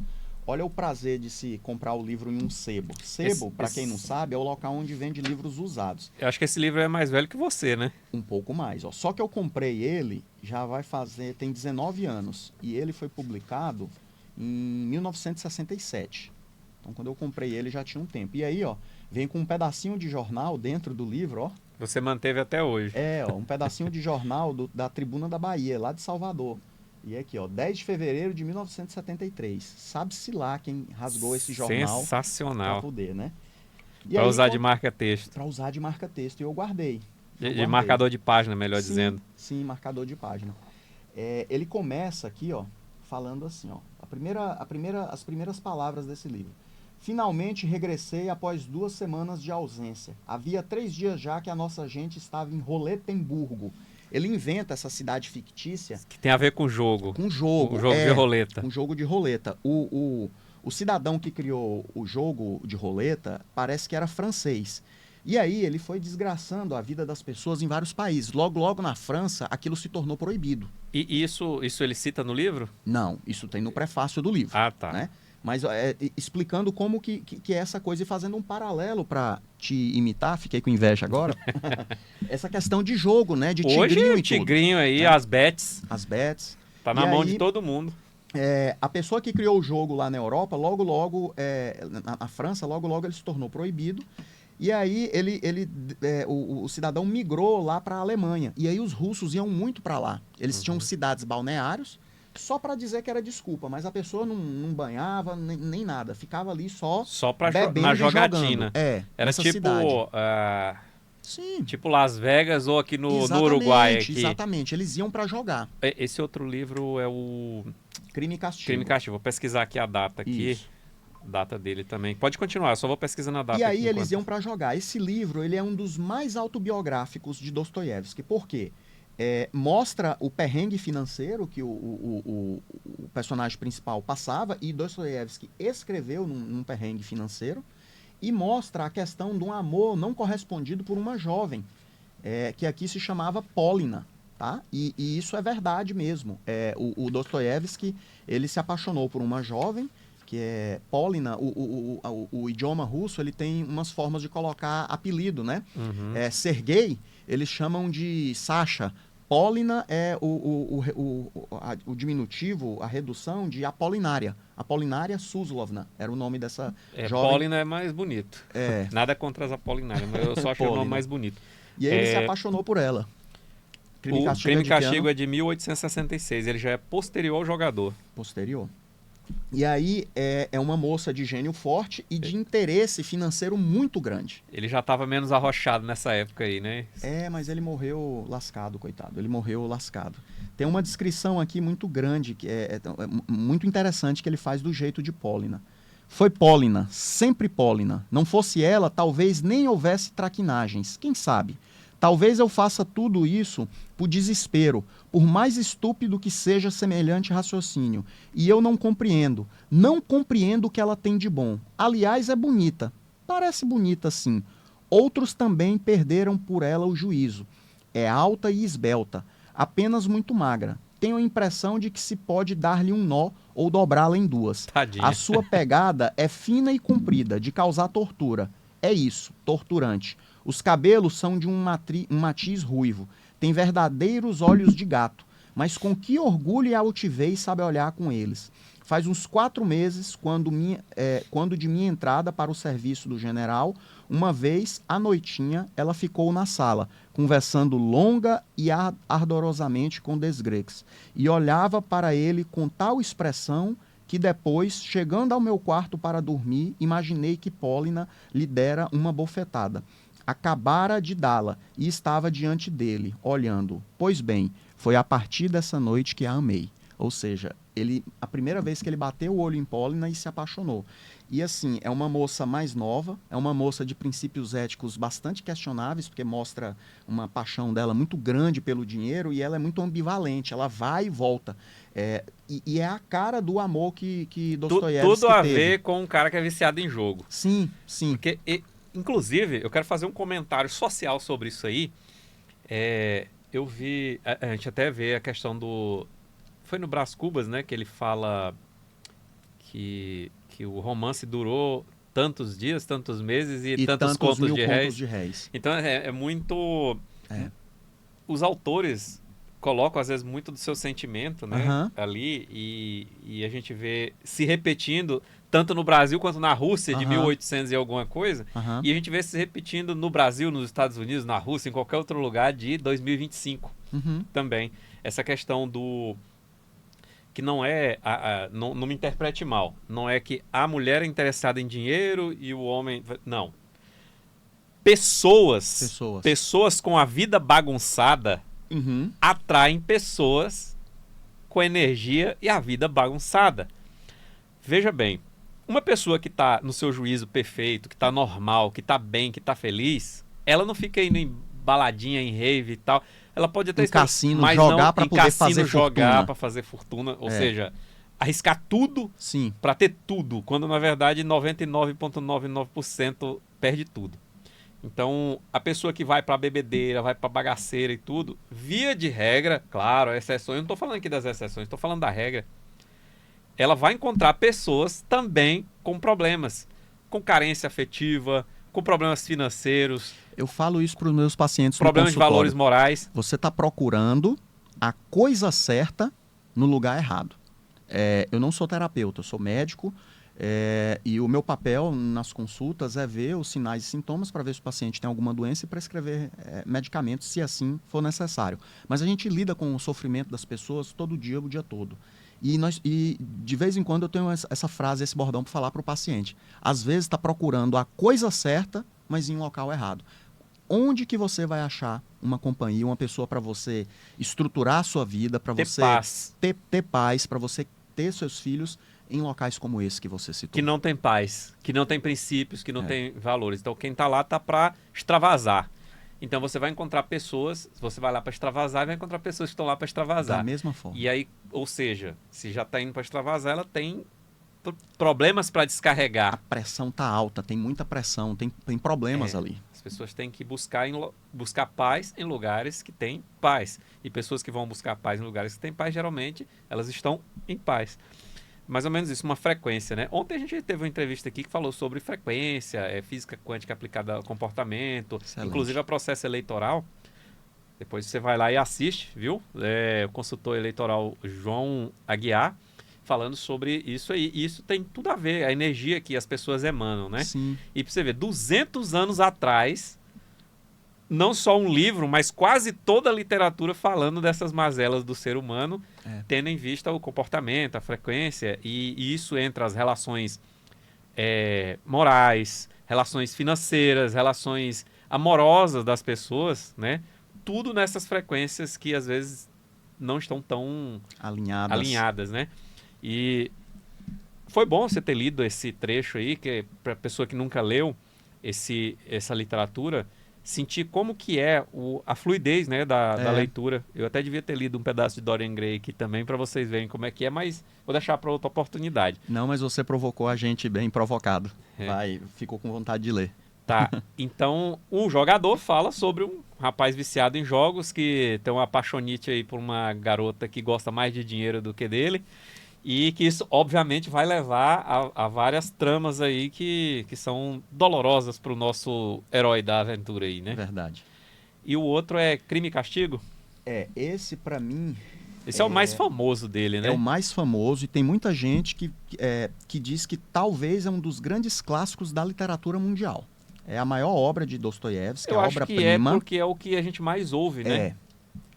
olha o prazer de se comprar o livro em um sebo. Sebo, para quem não sabe, é o local onde vende livros usados. Eu acho que esse livro é mais velho que você, né? Um pouco mais, ó. Só que eu comprei ele, já vai fazer, tem 19 anos. E ele foi publicado em 1967. Então, quando eu comprei ele, já tinha um tempo. E aí, ó, vem com um pedacinho de jornal dentro do livro, ó. Você manteve até hoje. Ó, um pedacinho de jornal da Tribuna da Bahia, lá de Salvador. E aqui, ó, 10 de fevereiro de 1973. Sabe-se lá quem rasgou esse jornal. Sensacional. Para poder, né? Para usar de marca-texto. Para usar de marca-texto. E eu guardei. De marcador de página, melhor dizendo. Sim, marcador de página. Ele começa aqui, ó, falando assim, ó. As primeiras palavras desse livro. Finalmente regressei após 2 semanas de ausência. Havia 3 dias já que a nossa gente estava em Roletemburgo. Ele inventa essa cidade fictícia. Que tem a ver com o jogo. Com jogo. O jogo de roleta. Um jogo de roleta. O cidadão que criou o jogo de roleta parece que era francês. E aí ele foi desgraçando a vida das pessoas em vários países. Logo na França, aquilo se tornou proibido. E isso ele cita no livro? Não, isso tem no prefácio do livro. Ah, tá. Né? Mas explicando como que é essa coisa e fazendo um paralelo para te imitar, fiquei com inveja agora, essa questão de jogo, né? De tigrinho hoje, e tudo. Tigrinho aí, né? As bets. As bets. Tá na mão de todo mundo. A pessoa que criou o jogo lá na Europa, logo, na França, logo ele se tornou proibido. E aí o cidadão migrou lá para a Alemanha. E aí os russos iam muito para lá. Eles tinham cidades balneários, só para dizer que era desculpa, mas a pessoa não banhava nem nada, ficava ali só para bebendo na e jogatina. Jogando. Era tipo Sim. tipo Las Vegas ou aqui no Uruguai. Aqui. Exatamente, eles iam para jogar. Esse outro livro é o Crime e Castigo. Crime e Castigo. Vou pesquisar aqui a data aqui. Isso. Data dele também. Pode continuar, eu só vou pesquisando a data. E aí eles iam para jogar. Esse livro ele é um dos mais autobiográficos de Dostoiévski. Por quê? Mostra o perrengue financeiro que o personagem principal passava, e Dostoiévski escreveu num perrengue financeiro, e mostra a questão de um amor não correspondido por uma jovem, que aqui se chamava Polina. Tá? E isso é verdade mesmo. O Dostoiévski ele se apaixonou por uma jovem, que é Polina. O idioma russo ele tem umas formas de colocar apelido, né? Uhum. Sergei, eles chamam de Sasha. Polina é o diminutivo, a redução de Apolinária. Apolinária Suslovna era o nome dessa jovem. Polina é mais bonito. Nada contra as Apolinárias, mas eu só achei o nome mais bonito. E aí ele se apaixonou por ela. Crime e Castigo é de 1866, ele já é posterior ao jogador. Posterior. E aí é uma moça de gênio forte e de interesse financeiro muito grande. Ele já estava menos arrochado nessa época aí, né? Mas ele morreu lascado, coitado. Ele morreu lascado. Tem uma descrição aqui muito grande, que é muito interessante, que ele faz do jeito de Polina. Foi Polina, sempre Polina. Não fosse ela, talvez nem houvesse traquinagens. Quem sabe? Talvez eu faça tudo isso por desespero, por mais estúpido que seja semelhante raciocínio. E eu não compreendo o que ela tem de bom. Aliás, é bonita. Parece bonita, sim. Outros também perderam por ela o juízo. É alta e esbelta, apenas muito magra. Tenho a impressão de que se pode dar-lhe um nó ou dobrá-la em 2. Tadinha. A sua pegada é fina e comprida, de causar tortura. É isso, torturante. Os cabelos são de um matiz ruivo. Tem verdadeiros olhos de gato. Mas com que orgulho e altivez sabe olhar com eles. Faz uns 4 meses, quando de minha entrada para o serviço do general, uma vez, à noitinha, ela ficou na sala, conversando longa e ardorosamente com Desgrex. E olhava para ele com tal expressão que depois, chegando ao meu quarto para dormir, imaginei que Polina lhe dera uma bofetada. Acabara de dá-la e estava diante dele, olhando. Pois bem, foi a partir dessa noite que a amei. Ou seja, a primeira vez que ele bateu o olho em Polina e se apaixonou. E assim, é uma moça mais nova, é uma moça de princípios éticos bastante questionáveis, porque mostra uma paixão dela muito grande pelo dinheiro, e ela é muito ambivalente, ela vai e volta. E é a cara do amor que Dostoiévski tudo a teve. ver com um cara que é viciado em jogo. Sim, sim. Porque, inclusive, eu quero fazer um comentário social sobre isso aí. Eu vi, a gente até vê a questão do... Foi no Brás Cubas, né, que ele fala que o romance durou tantos dias, tantos meses e tantos tantos contos mil de contos réis. de réis. Então é muito... É. Os autores colocam, às vezes, muito do seu sentimento, né, Aham. ali, e a gente vê se repetindo, tanto no Brasil quanto na Rússia, de Aham. 1800 e alguma coisa, Aham. e a gente vê se repetindo no Brasil, nos Estados Unidos, na Rússia, em qualquer outro lugar de 2025 Uhum. também. Essa questão do... que não é... não me interprete mal. Não é que a mulher é interessada em dinheiro e o homem... Não. Pessoas com a vida bagunçada Uhum. atraem pessoas com energia e a vida bagunçada. Veja bem, uma pessoa que está no seu juízo perfeito, que está normal, que está bem, que está feliz, ela não fica indo em baladinha, em rave e tal. Ela pode até Em estar, cassino mas jogar não pra em poder cassino fazer jogar fortuna. para fazer fortuna, ou É. seja, arriscar tudo Sim. para ter tudo, quando na verdade 99,99% perde tudo. Então, a pessoa que vai pra bebedeira, vai pra bagaceira e tudo, via de regra, claro, exceções, eu não tô falando aqui das exceções, tô falando da regra, ela vai encontrar pessoas também com problemas, com carência afetiva, com problemas financeiros, Eu falo isso para os meus pacientes no problemas de consultório. valores morais. Você está procurando a coisa certa no lugar errado. Eu não sou terapeuta, eu sou médico, e o meu papel nas consultas é ver os sinais e sintomas para ver se o paciente tem alguma doença e prescrever medicamentos, se assim for necessário. Mas a gente lida com o sofrimento das pessoas todo dia, o dia todo. E de vez em quando eu tenho essa frase, esse bordão para falar para o paciente. Às vezes está procurando a coisa certa, mas em um local errado. Onde que você vai achar uma companhia, uma pessoa para você estruturar a sua vida, para Ter você paz. ter paz, para você ter seus filhos em locais como esse que você citou? Que não tem paz, que não tem princípios, que não É. tem valores. Então quem tá lá tá para extravasar. Então você vai encontrar pessoas, você vai lá para extravasar e vai encontrar pessoas que estão lá para extravasar. Da mesma forma. E aí, ou seja, se já tá indo para extravasar, ela tem problemas para descarregar. A pressão tá alta, tem muita pressão, tem problemas ali. As pessoas têm que buscar paz em lugares que têm paz. E pessoas que vão buscar paz em lugares que têm paz, geralmente, elas estão em paz. Mais ou menos isso, uma frequência, né? Ontem a gente teve uma entrevista aqui que falou sobre frequência, física quântica aplicada ao comportamento, Excelente. inclusive a processo eleitoral. Depois você vai lá e assiste, viu? O consultor eleitoral João Aguiar falando sobre isso aí. E isso tem tudo a ver, a energia que as pessoas emanam, né? Sim. E pra você ver, 200 anos atrás, não só um livro, mas quase toda a literatura falando dessas mazelas do ser humano, tendo em vista o comportamento, a frequência, e isso entra as relações morais, relações financeiras, relações amorosas das pessoas, né? Tudo nessas frequências que às vezes não estão tão alinhadas, né? E foi bom você ter lido esse trecho aí, que para pessoa que nunca leu essa literatura, sentir como que é a fluidez, né, da leitura. Eu até devia ter lido um pedaço de Dorian Gray aqui também para vocês verem como é que é, mas vou deixar para outra oportunidade. Não, mas você provocou a gente bem provocado. Ficou com vontade de ler. Tá, então o jogador fala sobre um rapaz viciado em jogos que tem uma apaixonite aí por uma garota que gosta mais de dinheiro do que dele. E que isso, obviamente, vai levar a várias tramas aí que são dolorosas para o nosso herói da aventura aí, né? Verdade. E o outro é Crime e Castigo? Esse pra mim... Esse é o mais famoso dele, né? É o mais famoso e tem muita gente que diz que talvez é um dos grandes clássicos da literatura mundial. É a maior obra de Dostoiévski, Eu a acho que obra-prima. porque é o que a gente mais ouve, né?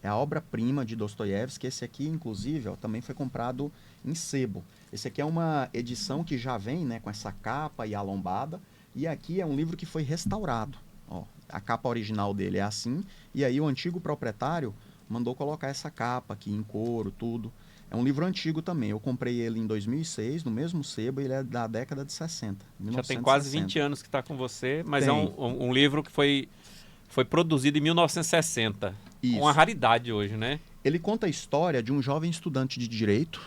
É a obra-prima de Dostoiévski. Esse aqui, inclusive, também foi comprado em sebo. Esse aqui é uma edição que já vem, né, com essa capa e a lombada. E aqui é um livro que foi restaurado. Ó, a capa original dele é assim. E aí o antigo proprietário mandou colocar essa capa aqui em couro, tudo. É um livro antigo também. Eu comprei ele em 2006, no mesmo sebo. Ele é da década de 60. Já tem quase 20 anos que está com você. Mas Tem. é um livro que foi produzido em 1960. Isso. Uma raridade hoje, né? Ele conta a história de um jovem estudante de direito,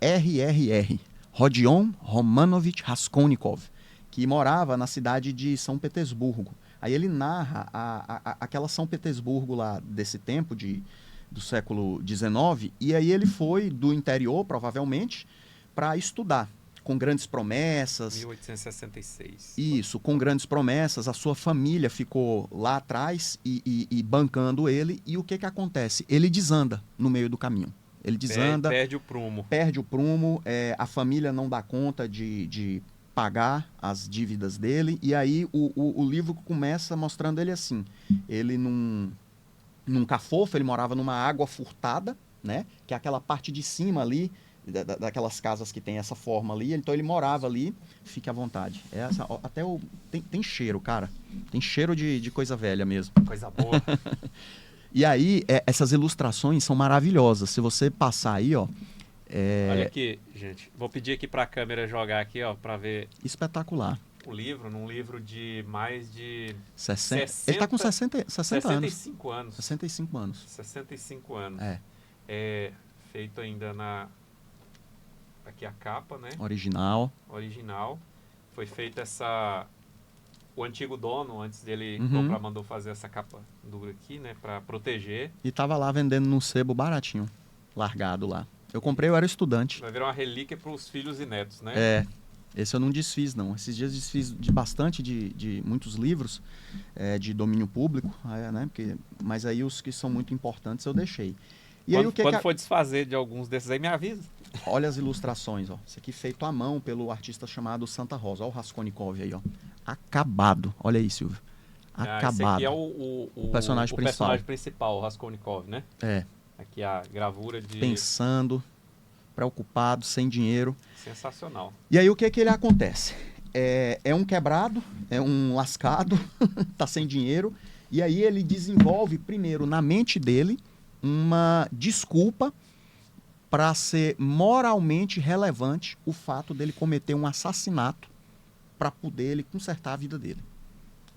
RRR, Rodion Romanovich Raskolnikov, que morava na cidade de São Petersburgo. Aí ele narra aquela São Petersburgo lá desse tempo, do século XIX, e aí ele foi do interior, provavelmente, para estudar. com grandes promessas. 1866. Isso, com grandes promessas, a sua família ficou lá atrás e bancando ele, e o que que acontece? Ele desanda no meio do caminho. Ele desanda, Perde o prumo. perde o prumo, a família não dá conta de pagar as dívidas dele, e aí o livro começa mostrando ele assim, ele num cafofo, ele morava numa água furtada, né, que é aquela parte de cima ali, daquelas casas que tem essa forma ali, então ele morava ali, fique à vontade. Tem cheiro, cara, tem cheiro de coisa velha mesmo. Coisa boa. E aí, essas ilustrações são maravilhosas. Se você passar aí, ó... Olha aqui, gente. Vou pedir aqui pra câmera jogar aqui, ó, pra ver Espetacular. o livro, num livro de mais de 60... Ele tá com 60 anos. 65 anos. 65 anos. 65 anos. É. É feito ainda aqui a capa, né? Original. Original. Foi feita o antigo dono, antes dele Uhum. comprar, mandou fazer essa capa dura aqui, né? Pra proteger. E tava lá vendendo num sebo baratinho. Largado lá. Eu comprei, eu era estudante. Vai virar uma relíquia pros filhos e netos, né? Esse eu não desfiz, não. Esses dias desfiz de bastante de muitos livros de domínio público, né? Mas aí os que são muito importantes eu deixei. E aí, Quando for desfazer de alguns desses aí, me avisa. Olha as ilustrações, ó. Isso aqui feito à mão pelo artista chamado Santa Rosa. Olha o Raskolnikov aí, ó. Acabado. Olha aí, Silvio. Acabado. Esse aqui é o personagem principal. personagem principal, o Raskolnikov, né? É. Aqui a gravura de... Pensando, preocupado, sem dinheiro. Sensacional. E aí o que ele acontece? É um quebrado, é um lascado, tá sem dinheiro. E aí ele desenvolve primeiro na mente dele uma desculpa para ser moralmente relevante o fato dele cometer um assassinato para poder ele consertar a vida dele.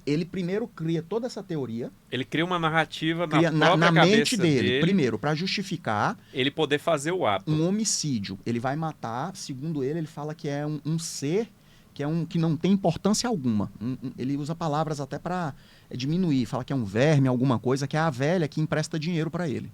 Ele primeiro cria toda essa teoria. Ele cria uma narrativa Na mente cabeça dele, primeiro, para justificar ele poder fazer o ato. um homicídio. Ele vai matar, segundo ele fala que é um ser que não tem importância alguma. Ele usa palavras até para diminuir, fala que é um verme, alguma coisa, que é a velha que empresta dinheiro para ele.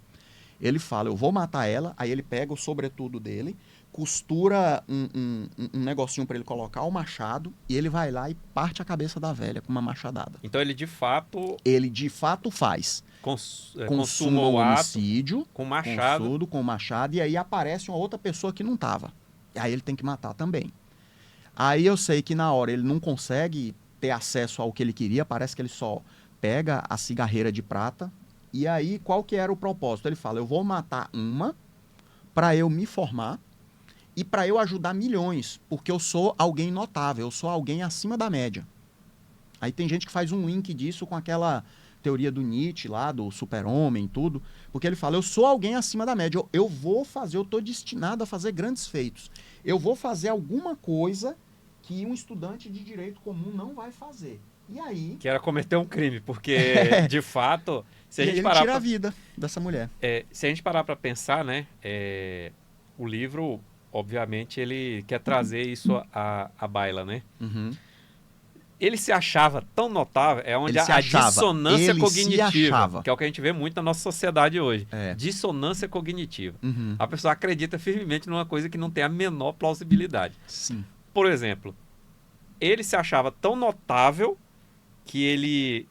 Ele fala, eu vou matar ela, aí ele pega o sobretudo dele, costura um negocinho para ele colocar o machado, e ele vai lá e parte a cabeça da velha com uma machadada. Então ele de fato faz. consuma o ato homicídio com machado. com machado, e aí aparece uma outra pessoa que não tava. Aí ele tem que matar também. Aí eu sei que na hora ele não consegue ter acesso ao que ele queria, parece que ele só pega a cigarreira de prata. E aí qual que era o propósito? Ele fala, eu vou matar uma para eu me formar e para eu ajudar milhões, porque eu sou alguém notável, eu sou alguém acima da média. Aí tem gente que faz um link disso com aquela teoria do Nietzsche lá, do super-homem e tudo, porque ele fala, eu sou alguém acima da média, eu estou destinado a fazer grandes feitos. Eu vou fazer alguma coisa que um estudante de direito comum não vai fazer. E aí... Que era cometer um crime, porque, de fato, se a gente ele parar tira a vida dessa mulher. se a gente parar para pensar, né, o livro, obviamente, ele quer trazer isso à baila, né? Uhum. Ele se achava tão notável, é onde Ele se a achava, dissonância ele se cognitiva, achava. que é o que a gente vê muito na nossa sociedade hoje. É. Dissonância cognitiva. Uhum. A pessoa acredita firmemente numa coisa que não tem a menor plausibilidade. Sim. Por exemplo, ele se achava tão notável que ele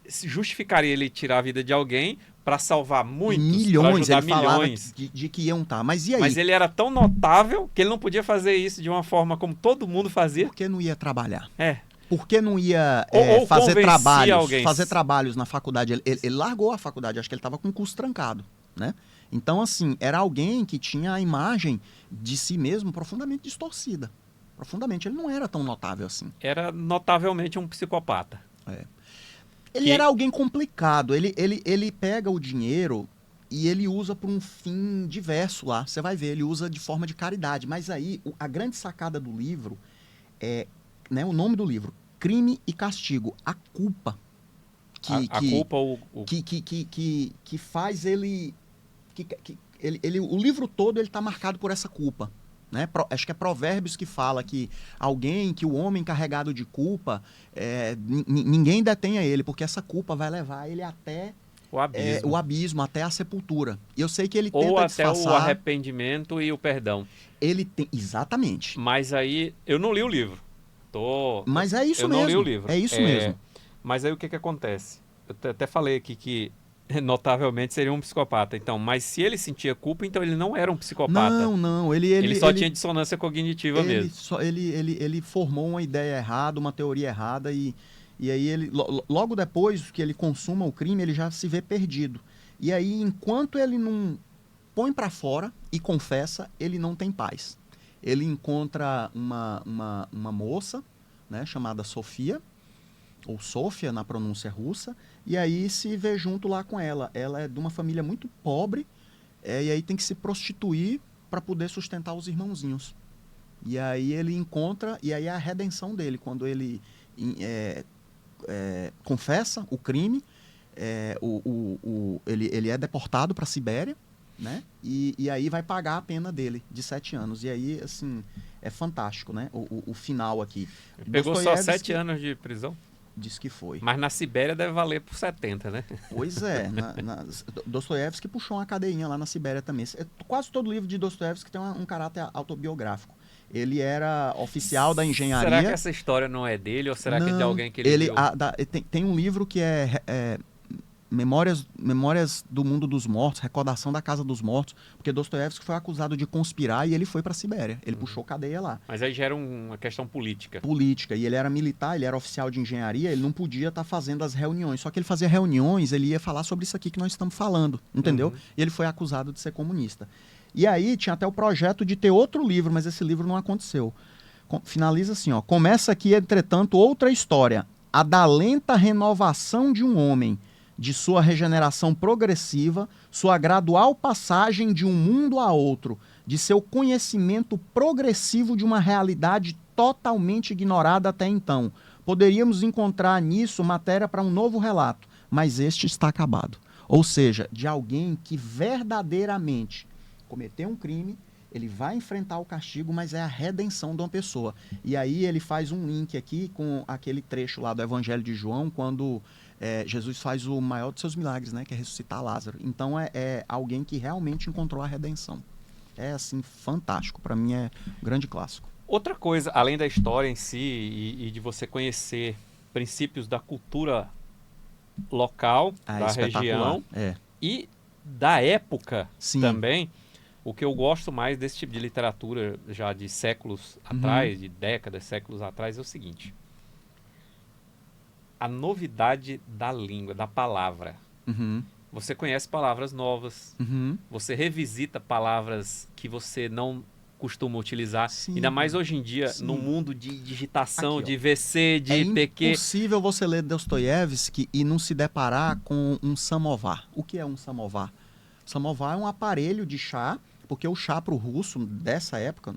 justificaria ele tirar a vida de alguém para salvar muitos, para Milhões, ajudar ele falava milhões. de que iam estar. Mas e aí? Mas ele era tão notável que ele não podia fazer isso de uma forma como todo mundo fazia. Por que não ia trabalhar? É. Por que não ia Ou fazer convencia alguém. trabalhos na faculdade? Ele largou a faculdade, acho que ele estava com o curso trancado, né? Então, assim, era alguém que tinha a imagem de si mesmo profundamente distorcida. Profundamente. Ele não era tão notável assim. Era notavelmente um psicopata. Ele era alguém complicado. Ele pega o dinheiro e ele usa para um fim diverso lá. Você vai ver, ele usa de forma de caridade. Mas aí, a grande sacada do livro é, né, o nome do livro, Crime e Castigo. A culpa. A culpa, Que faz ele... o livro todo ele está marcado por essa culpa. Né? Acho que é Provérbios que fala que o homem carregado de culpa, ninguém detenha ele, porque essa culpa vai levar ele até O abismo. o abismo até a sepultura. Eu sei que ele tenta Ou até disfarçar. o arrependimento e o perdão. Ele tem, exatamente. Mas aí, eu não li o livro. Mas é isso eu mesmo. não li o livro. É isso mesmo. Mas aí o que acontece? Eu até falei aqui que notavelmente seria um psicopata. Então, mas se ele sentia culpa, então ele não era um psicopata. Não. Ele só tinha dissonância cognitiva mesmo. Ele formou uma ideia errada, uma teoria errada e aí ele logo depois que ele consuma o crime, ele já se vê perdido. E aí, enquanto ele não põe para fora e confessa, ele não tem paz. Ele encontra uma moça, né, chamada Sofia, ou Sofia na pronúncia russa, e aí se vê junto lá com ela. Ela é de uma família muito pobre, e aí tem que se prostituir para poder sustentar os irmãozinhos. E aí ele encontra, e aí é a redenção dele, quando ele confessa o crime, ele é deportado para a Sibéria, né? E aí vai pagar a pena dele, de 7 anos. E aí, assim, é fantástico, né? O final aqui. Pegou só 7 anos de prisão? Diz que foi. Mas na Sibéria deve valer por 70, né? Pois é. Dostoiévski puxou uma cadeinha lá na Sibéria também. Quase todo livro de Dostoiévski tem um caráter autobiográfico. Ele era oficial da engenharia. Será que essa história não é dele ou será que é de alguém que ele viu? Tem um livro que é Memórias do Mundo dos Mortos, Recordação da Casa dos Mortos, porque Dostoiévski foi acusado de conspirar e ele foi para a Sibéria. Ele puxou cadeia lá. Mas aí gera uma questão política. Política. E ele era militar, ele era oficial de engenharia, ele não podia estar fazendo as reuniões. Só que ele fazia reuniões, ele ia falar sobre isso aqui que nós estamos falando, entendeu? E ele foi acusado de ser comunista. E aí tinha até o projeto de ter outro livro, mas esse livro não aconteceu. Finaliza assim, ó. Começa aqui, entretanto, outra história. A da lenta renovação de um homem, de sua regeneração progressiva, sua gradual passagem de um mundo a outro, de seu conhecimento progressivo de uma realidade totalmente ignorada até então. Poderíamos encontrar nisso matéria para um novo relato, mas este está acabado. Ou seja, de alguém que verdadeiramente cometeu um crime, ele vai enfrentar o castigo, mas é a redenção de uma pessoa. E aí ele faz um link aqui com aquele trecho lá do Evangelho de João, quando Jesus faz o maior de seus milagres, né, que é ressuscitar Lázaro. Então é alguém que realmente encontrou a redenção. É assim, fantástico. Para mim é um grande clássico. Outra coisa, além da história em si e de você conhecer princípios da cultura local, da região e da época também, o que eu gosto mais desse tipo de literatura já de séculos atrás, de décadas, séculos atrás, é o seguinte: a novidade da língua, da palavra. Você conhece palavras novas, você revisita palavras que você não costuma utilizar, ainda mais hoje em dia, no mundo de digitação, de VC, de PQ. É impossível você ler Dostoiévski e não se deparar com um samovar. O que é um samovar? Samovar é um aparelho de chá, porque o chá para o russo dessa época,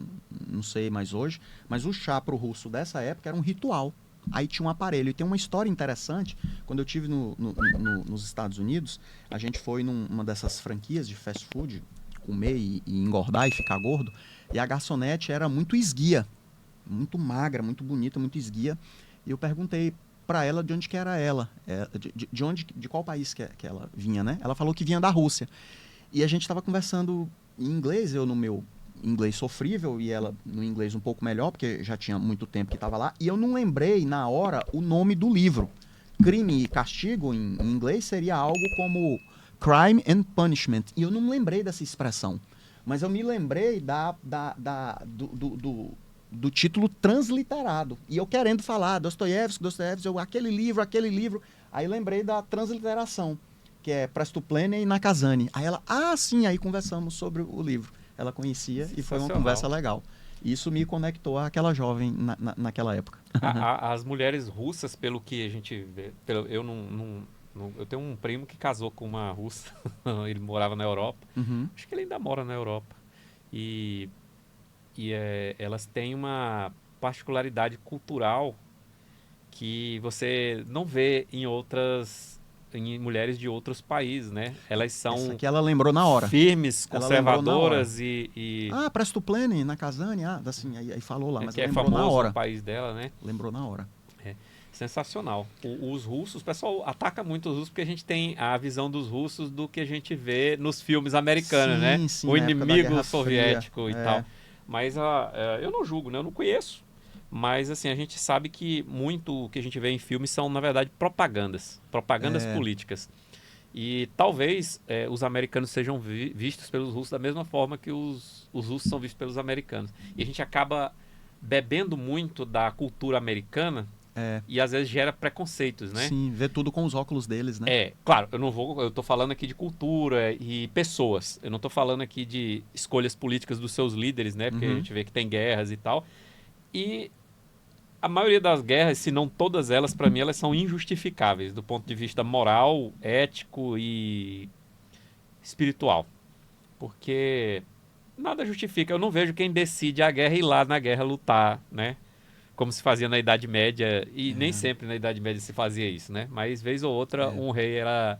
não sei mais hoje, mas o chá para o russo dessa época era um ritual. Aí tinha um aparelho. E tem uma história interessante. Quando eu estive nos Estados Unidos, a gente foi numa dessas franquias de fast food, comer e engordar e ficar gordo, e a garçonete era muito esguia, muito magra, muito bonita, muito esguia. E eu perguntei para ela de onde que era ela, de qual país que ela vinha, né? Ela falou que vinha da Rússia. E a gente estava conversando em inglês, eu no meu inglês sofrível e ela no inglês um pouco melhor, porque já tinha muito tempo que estava lá, e eu não lembrei na hora o nome do livro. Crime e Castigo, em inglês, seria algo como Crime and Punishment, e eu não lembrei dessa expressão, mas eu me lembrei do título transliterado, e eu querendo falar Dostoiévski, aquele livro, aí lembrei da transliteração, que é Prestuplénia e Nakazane. Aí ela, sim, aí conversamos sobre o livro. Ela conhecia e foi uma conversa legal. Isso me conectou àquela jovem naquela época. As mulheres russas, pelo que a gente vê, eu tenho um primo que casou com uma russa, ele morava na Europa, acho que ele ainda mora na Europa, e elas têm uma particularidade cultural que você não vê em mulheres de outros países, né? Elas são... Essa aqui ela lembrou na hora. Firmes, conservadoras e... Prestuplénia, Nakazane, assim, aí falou lá, mas que ela é lembrou na famoso hora. no país dela, né? Lembrou na hora. Sensacional. Os russos, o pessoal ataca muito os russos porque a gente tem a visão dos russos do que a gente vê nos filmes americanos, Sim, né? sim, O na época da inimigo Guerra soviético Fria. e tal. Mas eu não julgo, né? Eu não conheço. Mas assim, a gente sabe que muito o que a gente vê em filmes são, na verdade, propagandas políticas. E talvez os americanos sejam vistos pelos russos da mesma forma que os russos são vistos pelos americanos. E a gente acaba bebendo muito da cultura americana e às vezes gera preconceitos, né? Sim, vê tudo com os óculos deles, né? Claro, eu tô falando aqui de cultura e pessoas. Eu não tô falando aqui de escolhas políticas dos seus líderes, né? Porque a gente vê que tem guerras e tal. E a maioria das guerras, se não todas elas, para mim, elas são injustificáveis do ponto de vista moral, ético e espiritual. Porque nada justifica. Eu não vejo quem decide a guerra ir lá na guerra lutar, né? Como se fazia na Idade Média, e nem sempre na Idade Média se fazia isso, né? Mas vez ou outra um rei era,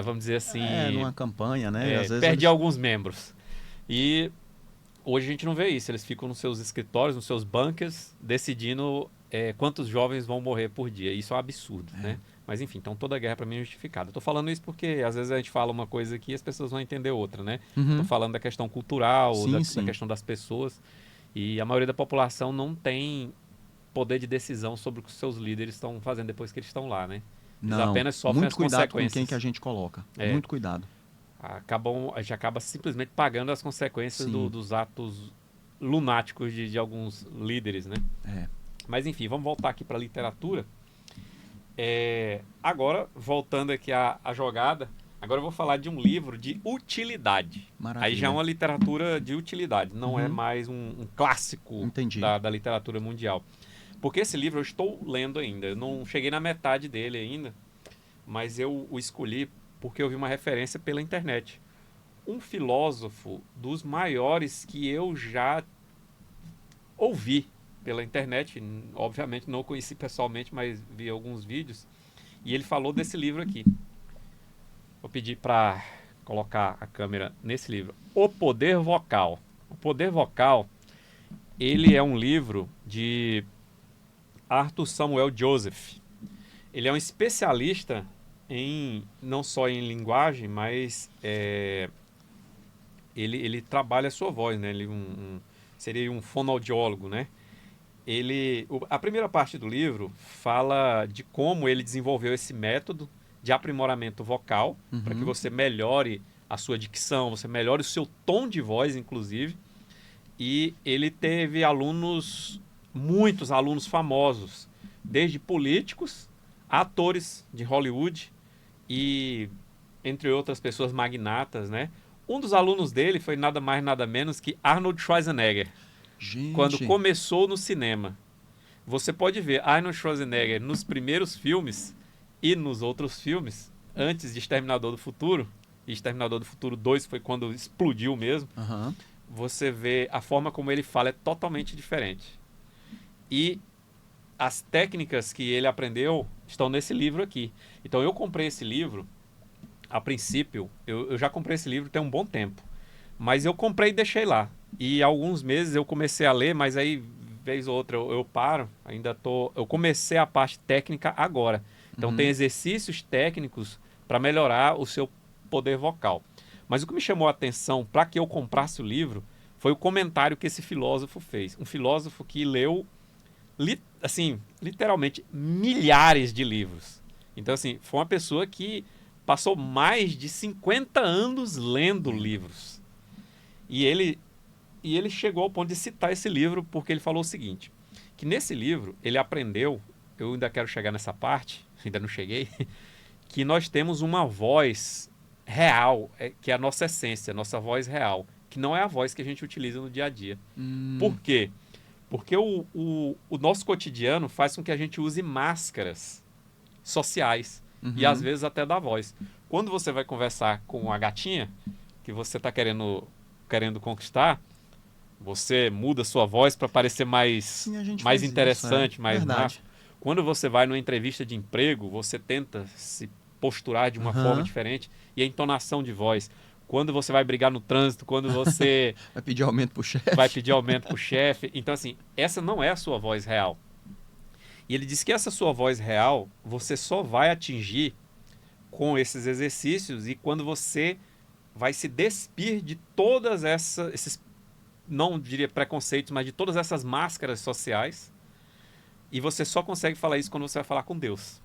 vamos dizer assim, Numa campanha, né? Às vezes perdia alguns membros. E hoje a gente não vê isso. Eles ficam nos seus escritórios, nos seus bunkers, decidindo quantos jovens vão morrer por dia. Isso é um absurdo, né? Mas enfim, então toda guerra para mim é justificada. Eu tô falando isso porque às vezes a gente fala uma coisa aqui e as pessoas vão entender outra, né? Tô falando da questão cultural, da questão das pessoas. E a maioria da população não tem poder de decisão sobre o que os seus líderes estão fazendo depois que eles estão lá, né? Eles apenas sofrem as consequências. Muito cuidado com quem que a gente coloca. Muito cuidado. A gente acaba simplesmente pagando as consequências dos atos lunáticos de alguns líderes, né? Mas enfim, vamos voltar aqui para a literatura. Agora, voltando aqui à jogada, agora eu vou falar de um livro de utilidade. Maravilha. Aí já é uma literatura de utilidade, não é mais um clássico da literatura mundial. Porque esse livro eu estou lendo ainda, eu não cheguei na metade dele ainda, mas eu o escolhi porque eu vi uma referência pela internet. Um filósofo dos maiores que eu já ouvi pela internet, obviamente não o conheci pessoalmente, mas vi alguns vídeos, e ele falou desse livro aqui. Vou pedir para colocar a câmera nesse livro. O Poder Vocal. O Poder Vocal, ele é um livro de Arthur Samuel Joseph. Ele é um especialista não só em linguagem, mas ele trabalha a sua voz, né? Ele seria um fonoaudiólogo, né? A primeira parte do livro fala de como ele desenvolveu esse método de aprimoramento vocal, para que você melhore a sua dicção, você melhore o seu tom de voz, inclusive. E ele teve muitos alunos famosos, desde políticos, atores de Hollywood e entre outras pessoas magnatas, né? Um dos alunos dele foi nada mais nada menos que Arnold Schwarzenegger. Gente. Quando começou no cinema. Você pode ver Arnold Schwarzenegger nos primeiros filmes e nos outros filmes, antes de Exterminador do Futuro, e Exterminador do Futuro 2 foi quando explodiu mesmo, você vê a forma como ele fala é totalmente diferente. E as técnicas que ele aprendeu estão nesse livro aqui. Então eu comprei esse livro, a princípio, eu já comprei esse livro tem um bom tempo, mas eu comprei e deixei lá. E há alguns meses eu comecei a ler, mas aí, vez ou outra, eu paro, eu comecei a parte técnica agora. Então tem exercícios técnicos para melhorar o seu poder vocal. Mas o que me chamou a atenção para que eu comprasse o livro foi o comentário que esse filósofo fez. Um filósofo que leu, assim, literalmente, milhares de livros. Então, assim, foi uma pessoa que passou mais de 50 anos lendo livros. E ele chegou ao ponto de citar esse livro porque ele falou o seguinte, que nesse livro ele aprendeu, eu ainda quero chegar nessa parte, ainda não cheguei, que nós temos uma voz real, que é a nossa essência, a nossa voz real, que não é a voz que a gente utiliza no dia a dia. Por quê? Porque o nosso cotidiano faz com que a gente use máscaras sociais e às vezes até da voz. Quando você vai conversar com a gatinha que você está querendo conquistar, você muda sua voz para parecer mais interessante, isso, mais verdade. macho. Quando você vai numa entrevista de emprego, você tenta se posturar de uma forma diferente e a entonação de voz. Quando você vai brigar no trânsito, quando você vai pedir aumento pro chefe. vai pedir aumento pro chefe. Então, assim, essa não é a sua voz real. E ele disse que essa sua voz real, você só vai atingir com esses exercícios e quando você vai se despir de todas esses, não diria preconceitos, mas de todas essas máscaras sociais. E você só consegue falar isso quando você vai falar com Deus.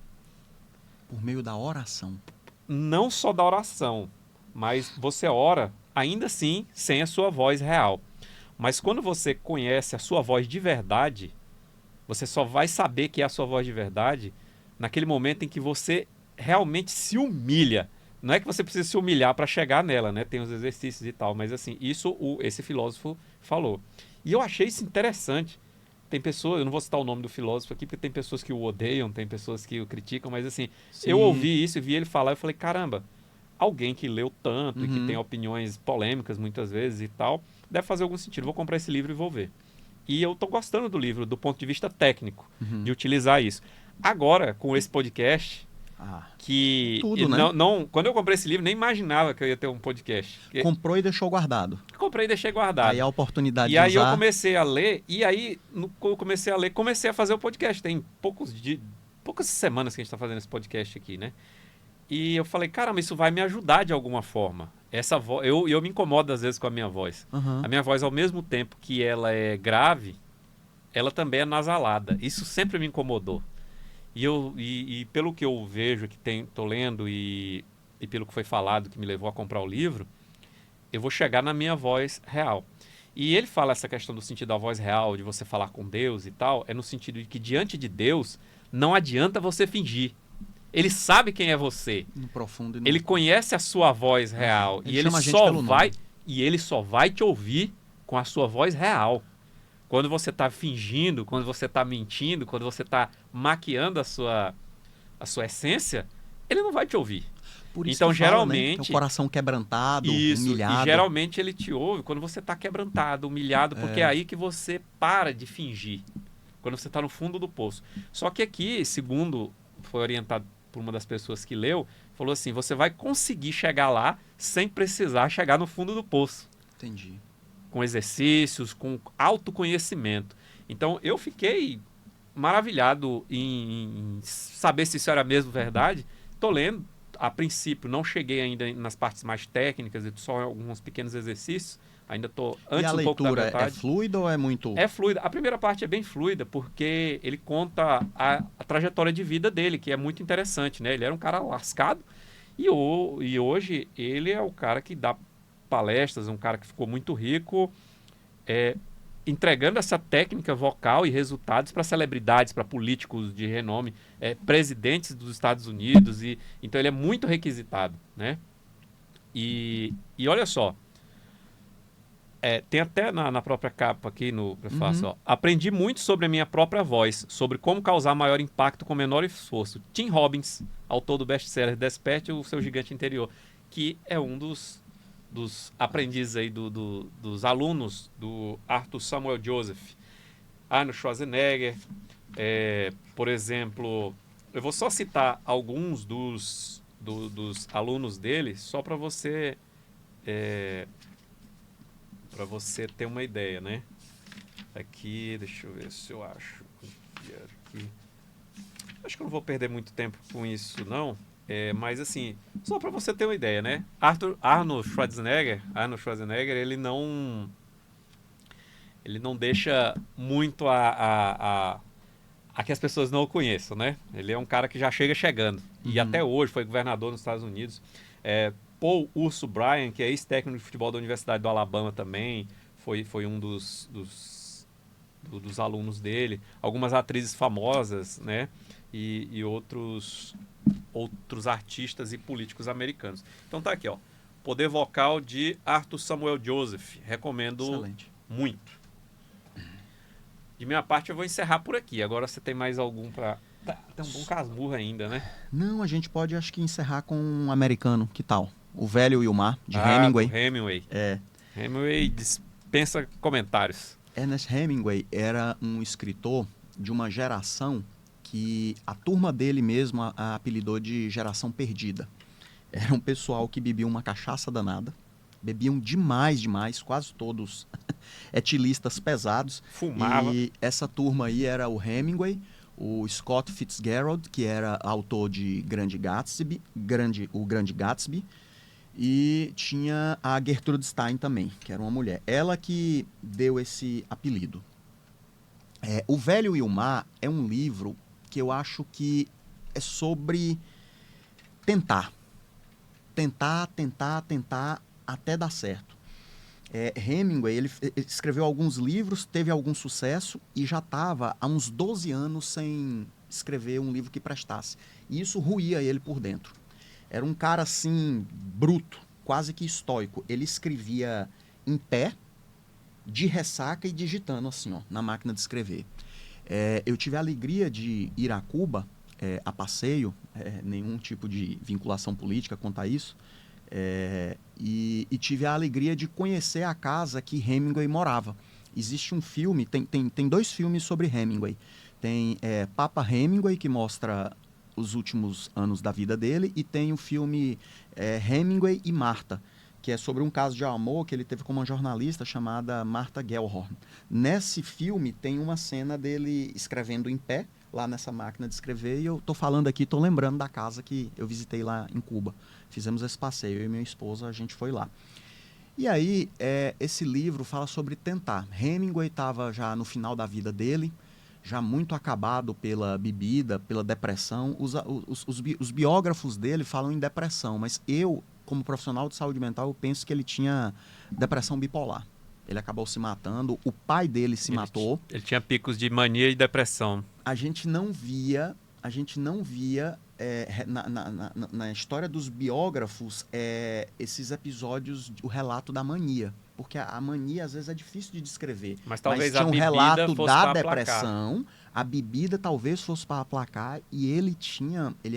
Por meio da oração. Não só da oração, mas você ora, ainda assim, sem a sua voz real. Mas quando você conhece a sua voz de verdade, você só vai saber que é a sua voz de verdade naquele momento em que você realmente se humilha. Não é que você precisa se humilhar para chegar nela, né? Tem os exercícios e tal, mas assim, isso esse filósofo falou. E eu achei isso interessante. Tem pessoas, eu não vou citar o nome do filósofo aqui, porque tem pessoas que o odeiam, tem pessoas que o criticam, mas assim, Sim. eu ouvi isso e vi ele falar, eu falei, caramba, alguém que leu tanto e que tem opiniões polêmicas muitas vezes e tal, deve fazer algum sentido. Vou comprar esse livro e vou ver. E eu tô gostando do livro, do ponto de vista técnico, de utilizar isso. Agora, com esse podcast, que tudo, né? quando eu comprei esse livro, nem imaginava que eu ia ter um podcast. Comprou e deixou guardado. Comprei e deixei guardado. Aí a oportunidade E de aí usar... eu comecei a ler, e aí, eu comecei a ler, comecei a fazer o podcast. Tem poucas semanas que a gente está fazendo esse podcast aqui, né? E eu falei, caramba, isso vai me ajudar de alguma forma. Essa voz, eu me incomodo às vezes com a minha voz. A minha voz, ao mesmo tempo que ela é grave, ela também é nasalada. Isso sempre me incomodou. E pelo que eu vejo, que tô lendo e pelo que foi falado, que me levou a comprar o livro, eu vou chegar na minha voz real. E ele fala essa questão do sentido da voz real, de você falar com Deus e tal, é no sentido de que diante de Deus não adianta você fingir. Ele sabe quem é você. No profundo e no... Ele conhece a sua voz real. Ele E chama a gente pelo nome. ele só vai te ouvir com a sua voz real. Quando você está fingindo, quando você está mentindo, quando você está maquiando a sua essência, ele não vai te ouvir. Por isso então, que fala, geralmente... né? Que é o coração quebrantado, isso, humilhado. e geralmente ele te ouve quando você está quebrantado, humilhado, porque é aí que você para de fingir. Quando você está no fundo do poço. Só que aqui, segundo foi orientado por uma das pessoas que leu, falou assim, você vai conseguir chegar lá sem precisar chegar no fundo do poço. Entendi. Com exercícios, com autoconhecimento. Então, eu fiquei maravilhado em saber se isso era mesmo verdade. Estou lendo, a princípio, não cheguei ainda nas partes mais técnicas, só em alguns pequenos exercícios. Ainda estou antes um pouco da leitura metade. é fluida ou é muito... É fluida. A primeira parte é bem fluida, porque ele conta a trajetória de vida dele, que é muito interessante, né? Ele era um cara lascado e hoje ele é o cara que dá palestras, um cara que ficou muito rico, entregando essa técnica vocal e resultados para celebridades, para políticos de renome, presidentes dos Estados Unidos. Então ele é muito requisitado, né? E olha só, tem até na própria capa aqui no prefácio, ó, aprendi muito sobre a minha própria voz, sobre como causar maior impacto com menor esforço. Tim Robbins, autor do best-seller Desperte o Seu Gigante Interior, que é um dos aprendizes aí, dos alunos do Arthur Samuel Joseph. Arnold Schwarzenegger, por exemplo, eu vou só citar alguns dos alunos dele, só para você... para você ter uma ideia, né? Aqui, deixa eu ver se eu acho. Aqui. Acho que eu não vou perder muito tempo com isso, não. Mas assim, só para você ter uma ideia, né? Arnold Schwarzenegger, ele não deixa muito a que as pessoas não o conheçam, né? Ele é um cara que já chega chegando. E até hoje foi governador nos Estados Unidos. Paul Urso Bryan, que é ex-técnico de futebol da Universidade do Alabama também, foi um dos alunos dele. Algumas atrizes famosas, né? E outros artistas e políticos americanos. Então tá aqui, ó. Poder Vocal de Arthur Samuel Joseph. Recomendo Excelente. muito. De minha parte, eu vou encerrar por aqui. Agora você tem mais algum para... Tem um bom casmurro ainda, né? Não, a gente pode, acho que, encerrar com um americano. Que tal? O Velho e o Mar, de Hemingway. Hemingway. Hemingway dispensa comentários. Ernest Hemingway era um escritor de uma geração que a turma dele mesmo a apelidou de geração perdida. Era um pessoal que bebia uma cachaça danada, bebiam demais, quase todos etilistas pesados. Fumava. E essa turma aí era o Hemingway, o Scott Fitzgerald, que era autor de O Grande Gatsby, e tinha a Gertrude Stein também, que era uma mulher. Ela que deu esse apelido. O Velho e o Mar é um livro que eu acho que é sobre tentar, até dar certo. Hemingway, ele escreveu alguns livros, teve algum sucesso e já estava há uns 12 anos sem escrever um livro que prestasse. E isso ruía ele por dentro. Era um cara assim, bruto, quase que estoico. Ele escrevia em pé, de ressaca e digitando assim, ó, na máquina de escrever. Eu tive a alegria de ir a Cuba a passeio, nenhum tipo de vinculação política quanto a isso, e tive a alegria de conhecer a casa que Hemingway morava. Existe um filme, tem 2 filmes sobre Hemingway. Tem Papa Hemingway, que mostra os últimos anos da vida dele, e tem o filme Hemingway e Martha, que é sobre um caso de amor que ele teve com uma jornalista chamada Martha Gellhorn. Nesse filme tem uma cena dele escrevendo em pé, lá nessa máquina de escrever, e eu tô falando aqui, tô lembrando da casa que eu visitei lá em Cuba. Fizemos esse passeio, eu e minha esposa, a gente foi lá. E aí, esse livro fala sobre tentar. Hemingway estava já no final da vida dele, já muito acabado pela bebida, pela depressão. Os biógrafos dele falam em depressão, mas eu, como profissional de saúde mental, eu penso que ele tinha depressão bipolar. Ele acabou se matando, o pai dele se matou. Ele tinha picos de mania e depressão. A gente não via na história dos biógrafos esses episódios, o relato da mania. Porque a mania, às vezes, é difícil de descrever. Mas talvez tinha a um bebida relato fosse da para depressão, a bebida talvez fosse para aplacar, e ele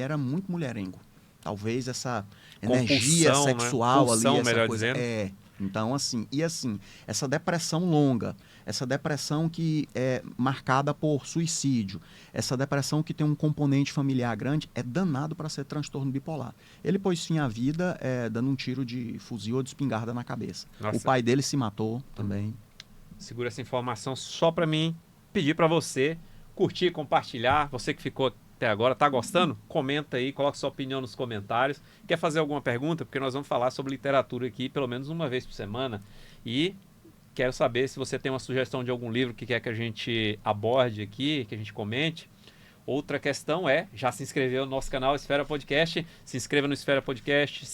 era muito mulherengo. Talvez essa energia Compulsão, sexual, né? Pulsão, ali, essa melhor coisa. dizendo. Então, assim, essa depressão longa, essa depressão que é marcada por suicídio, essa depressão que tem um componente familiar grande, é danado para ser transtorno bipolar. Ele pôs fim à vida dando um tiro de fuzil ou de espingarda na cabeça. Nossa. O pai dele se matou também. Segura essa informação só para mim pedir para você curtir, compartilhar. Você que ficou até agora, tá gostando? Comenta aí, coloca sua opinião nos comentários. Quer fazer alguma pergunta? Porque nós vamos falar sobre literatura aqui pelo menos uma vez por semana. E quero saber se você tem uma sugestão de algum livro que quer que a gente aborde aqui, que a gente comente. Outra questão já se inscreveu no nosso canal Esfera Podcast? Se inscreva no Esfera Podcast,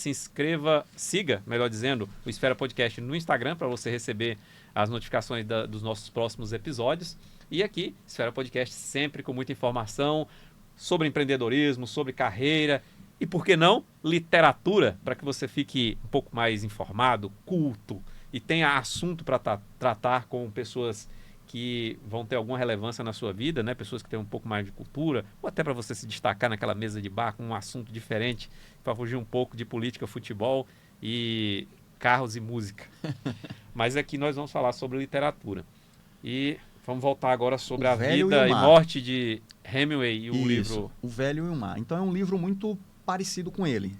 siga, melhor dizendo, o Esfera Podcast no Instagram para você receber as notificações dos nossos próximos episódios. E aqui, Esfera Podcast sempre com muita informação sobre empreendedorismo, sobre carreira e, por que não, literatura, para que você fique um pouco mais informado, culto e tenha assunto para tratar com pessoas que vão ter alguma relevância na sua vida, né? Pessoas que têm um pouco mais de cultura, ou até para você se destacar naquela mesa de bar com um assunto diferente, para fugir um pouco de política, futebol e carros e música. Mas aqui nós vamos falar sobre literatura. E vamos voltar agora sobre a vida e morte de Hemingway e o livro... O Velho e o Mar. Então é um livro muito parecido com ele.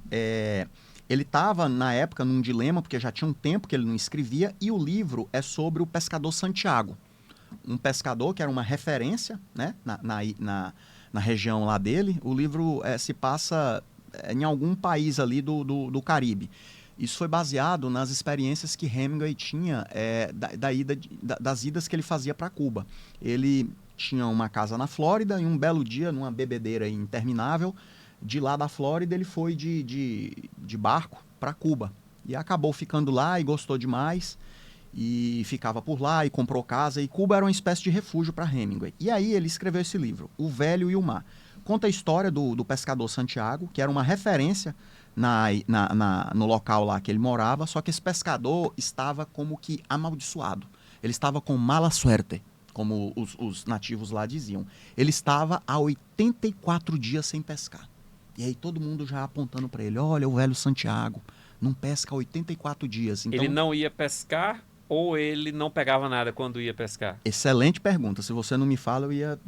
Ele estava, na época, num dilema, porque já tinha um tempo que ele não escrevia, e o livro é sobre o pescador Santiago. Um pescador que era uma referência, né, na região lá dele. O livro se passa em algum país ali do Caribe. Isso foi baseado nas experiências que Hemingway tinha das idas que ele fazia para Cuba. Ele tinha uma casa na Flórida e um belo dia, numa bebedeira interminável, de lá da Flórida ele foi de barco para Cuba. E acabou ficando lá e gostou demais. E ficava por lá e comprou casa. E Cuba era uma espécie de refúgio para Hemingway. E aí ele escreveu esse livro, O Velho e o Mar. Conta a história do pescador Santiago, que era uma referência no local lá que ele morava, só que esse pescador estava como que amaldiçoado. Ele estava com mala suerte, como os nativos lá diziam. Ele estava há 84 dias sem pescar. E aí todo mundo já apontando para ele, olha, o velho Santiago não pesca há 84 dias. Então, ele não ia pescar ou ele não pegava nada quando ia pescar? Excelente pergunta. Se você não me fala, eu ia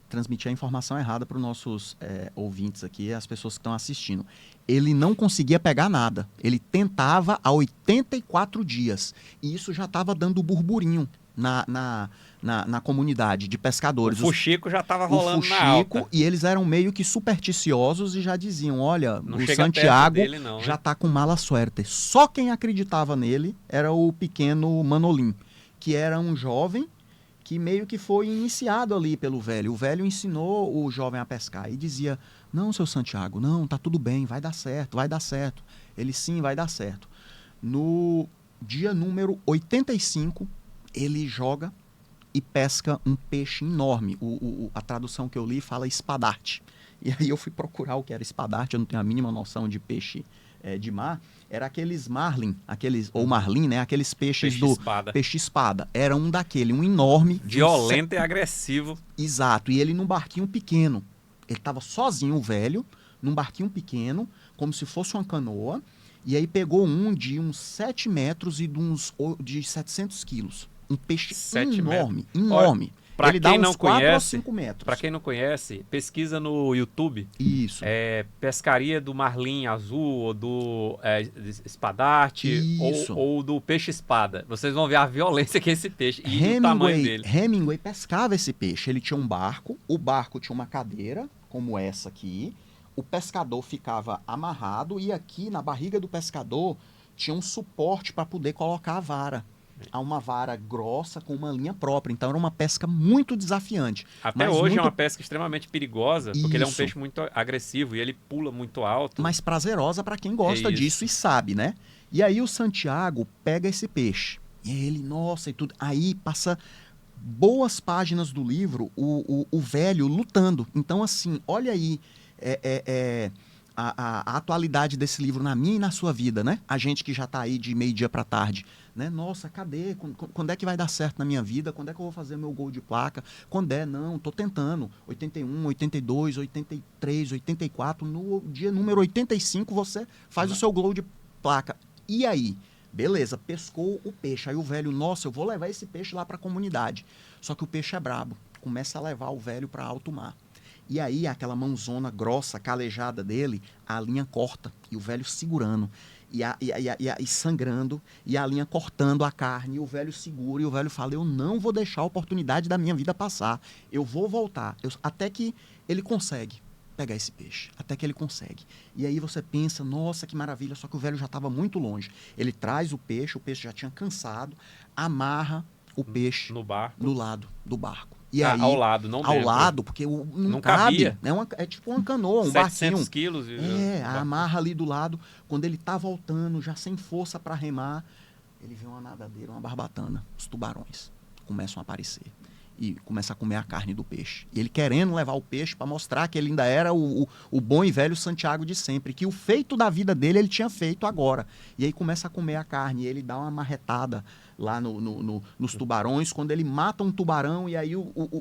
transmitir a informação errada para os nossos ouvintes aqui, as pessoas que estão assistindo. Ele não conseguia pegar nada. Ele tentava há 84 dias. E isso já estava dando burburinho na comunidade de pescadores. O fuxico já estava O rolando na alta. fuxico, e eles eram meio que supersticiosos e já diziam, olha, Não o chega perto Santiago dele, não, já né? tá com mala suerte. Só quem acreditava nele era o pequeno Manolim, que era um jovem que meio que foi iniciado ali pelo velho. O velho ensinou o jovem a pescar e dizia, não, seu Santiago, não, tá tudo bem, vai dar certo, vai dar certo. Ele, sim, vai dar certo. No dia número 85, ele joga e pesca um peixe enorme. A tradução que eu li fala espadarte. E aí eu fui procurar o que era espadarte, eu não tenho a mínima noção de peixe de mar. Era aqueles marlin, ou marlin, né? Aqueles peixes Peixe-espada. peixe-espada. Era um daquele, um enorme. de um Violento e agressivo. Exato, e ele num barquinho pequeno. Ele estava sozinho, o velho, num barquinho pequeno, como se fosse uma canoa, e aí pegou um de uns 7 metros e de 700 quilos. Um peixe 7 enorme, enorme. Pra Ele dá quem uns não 4 ou conhece, 5 metros. Para quem não conhece, pesquisa no YouTube. Isso. Pescaria do marlim azul ou do espadarte Isso. ou do peixe-espada. Vocês vão ver a violência que é esse peixe e o tamanho dele. Hemingway pescava esse peixe. Ele tinha um barco, o barco tinha uma cadeira, como essa aqui. O pescador ficava amarrado e aqui na barriga do pescador tinha um suporte para poder colocar a vara. Há uma vara grossa com uma linha própria. Então era uma pesca muito desafiante. Até mas hoje muito- é uma pesca extremamente perigosa, porque ele é um Isso. peixe muito agressivo e ele pula muito alto. Mas prazerosa para quem gosta É isso. disso e sabe, né? E aí o Santiago pega esse peixe. E ele, nossa, e tudo. Aí passa boas páginas do livro o velho lutando. Então, assim, olha aí a atualidade desse livro na minha e na sua vida, né? A gente que já está aí de meio-dia para tarde. Né? Nossa, cadê? Quando é que vai dar certo na minha vida? Quando é que eu vou fazer meu gol de placa? Quando é? Não, tô tentando. 81, 82, 83, 84. No dia número 85 você faz o seu gol de placa. E aí? Beleza, pescou o peixe. Aí o velho, nossa, eu vou levar esse peixe lá para a comunidade. Só que o peixe é brabo. Começa a levar o velho para alto mar. E aí aquela mãozona grossa, calejada dele, a linha corta. E o velho segurando. E sangrando, e a linha cortando a carne, e o velho segura, e o velho fala, eu não vou deixar a oportunidade da minha vida passar, eu vou voltar, até que ele consegue pegar esse peixe, até que ele consegue. E aí você pensa, nossa, que maravilha, só que o velho já estava muito longe. Ele traz o peixe já tinha cansado, amarra o peixe No barco. no lado do barco. E aí, Ao lado, não ao dentro. lado, porque não Não cabe. cabia. É tipo uma canoa, um 700 barquinho. quilos. Amarra ali do lado. Quando ele tá voltando, já sem força para remar, ele vê uma nadadeira, uma barbatana. Os tubarões começam a aparecer. E começa a comer a carne do peixe. E ele querendo levar o peixe para mostrar que ele ainda era o bom e velho Santiago de sempre. Que o feito da vida dele ele tinha feito agora. E aí começa a comer a carne. E ele dá uma marretada lá nos tubarões. Quando ele mata um tubarão, e aí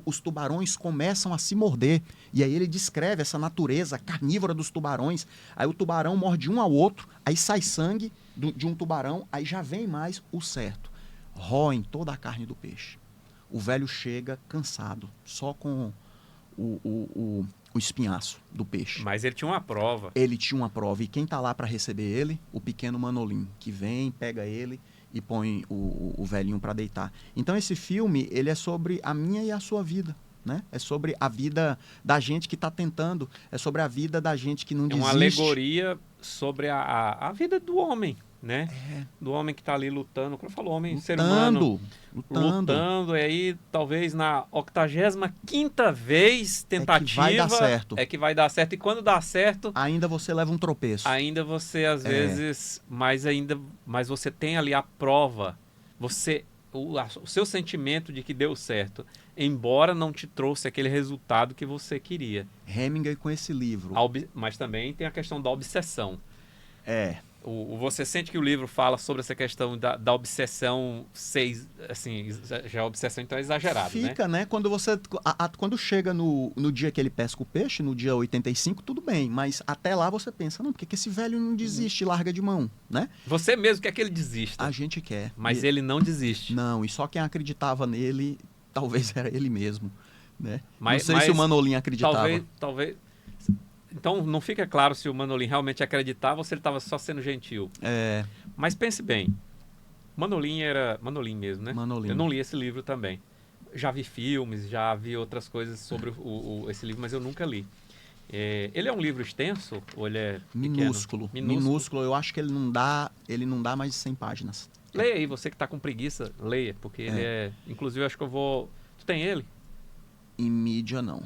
os tubarões começam a se morder. E aí ele descreve essa natureza carnívora dos tubarões. Aí o tubarão morde um ao outro. Aí sai sangue de um tubarão. Aí já vem mais o certo. Roem toda a carne do peixe. O velho chega cansado, só com o espinhaço do peixe. Mas ele tinha uma prova. Ele tinha uma prova. E quem está lá para receber ele? O pequeno Manolim, que vem, pega ele e põe o velhinho para deitar. Então esse filme, ele é sobre a minha e a sua vida. Né? É sobre a vida da gente que está tentando. É sobre a vida da gente que não desiste. É uma alegoria sobre a vida do homem, né? Do homem que está ali lutando. Como eu falo, homem, ser humano. Lutando. E aí, talvez na 85ª vez tentativa... vai dar certo. É que vai dar certo. E quando dá certo... Ainda você leva um tropeço. Ainda você, às vezes... Mas você tem ali a prova. O seu sentimento de que deu certo. Embora não te trouxe aquele resultado que você queria. Hemingway com esse livro. Mas também tem a questão da obsessão. Você sente que o livro fala sobre essa questão da obsessão, assim, já a obsessão então é exagerado, Fica, né? Quando chega no dia que ele pesca o peixe, no dia 85, tudo bem. Mas até lá você pensa, não, por que esse velho não desiste, larga de mão, né? Você mesmo quer que ele desista. A gente quer. Mas ele não desiste. Não, e só quem acreditava nele, talvez era ele mesmo, né? Mas não sei se o Manolim acreditava. Talvez... Então, não fica claro se o Manolim realmente acreditava ou se ele estava só sendo gentil. Mas pense bem, Manolin mesmo, né? Manolin. Eu não li esse livro também. Já vi filmes, já vi outras coisas sobre esse livro, mas eu nunca li. Ele é um livro extenso ou ele é Minúsculo. pequeno? Minúsculo. Eu acho que ele não dá mais de 100 páginas. Leia aí, você que tá com preguiça, leia, porque ele é... Inclusive, eu acho que eu vou... Tu tem ele? Em mídia, não.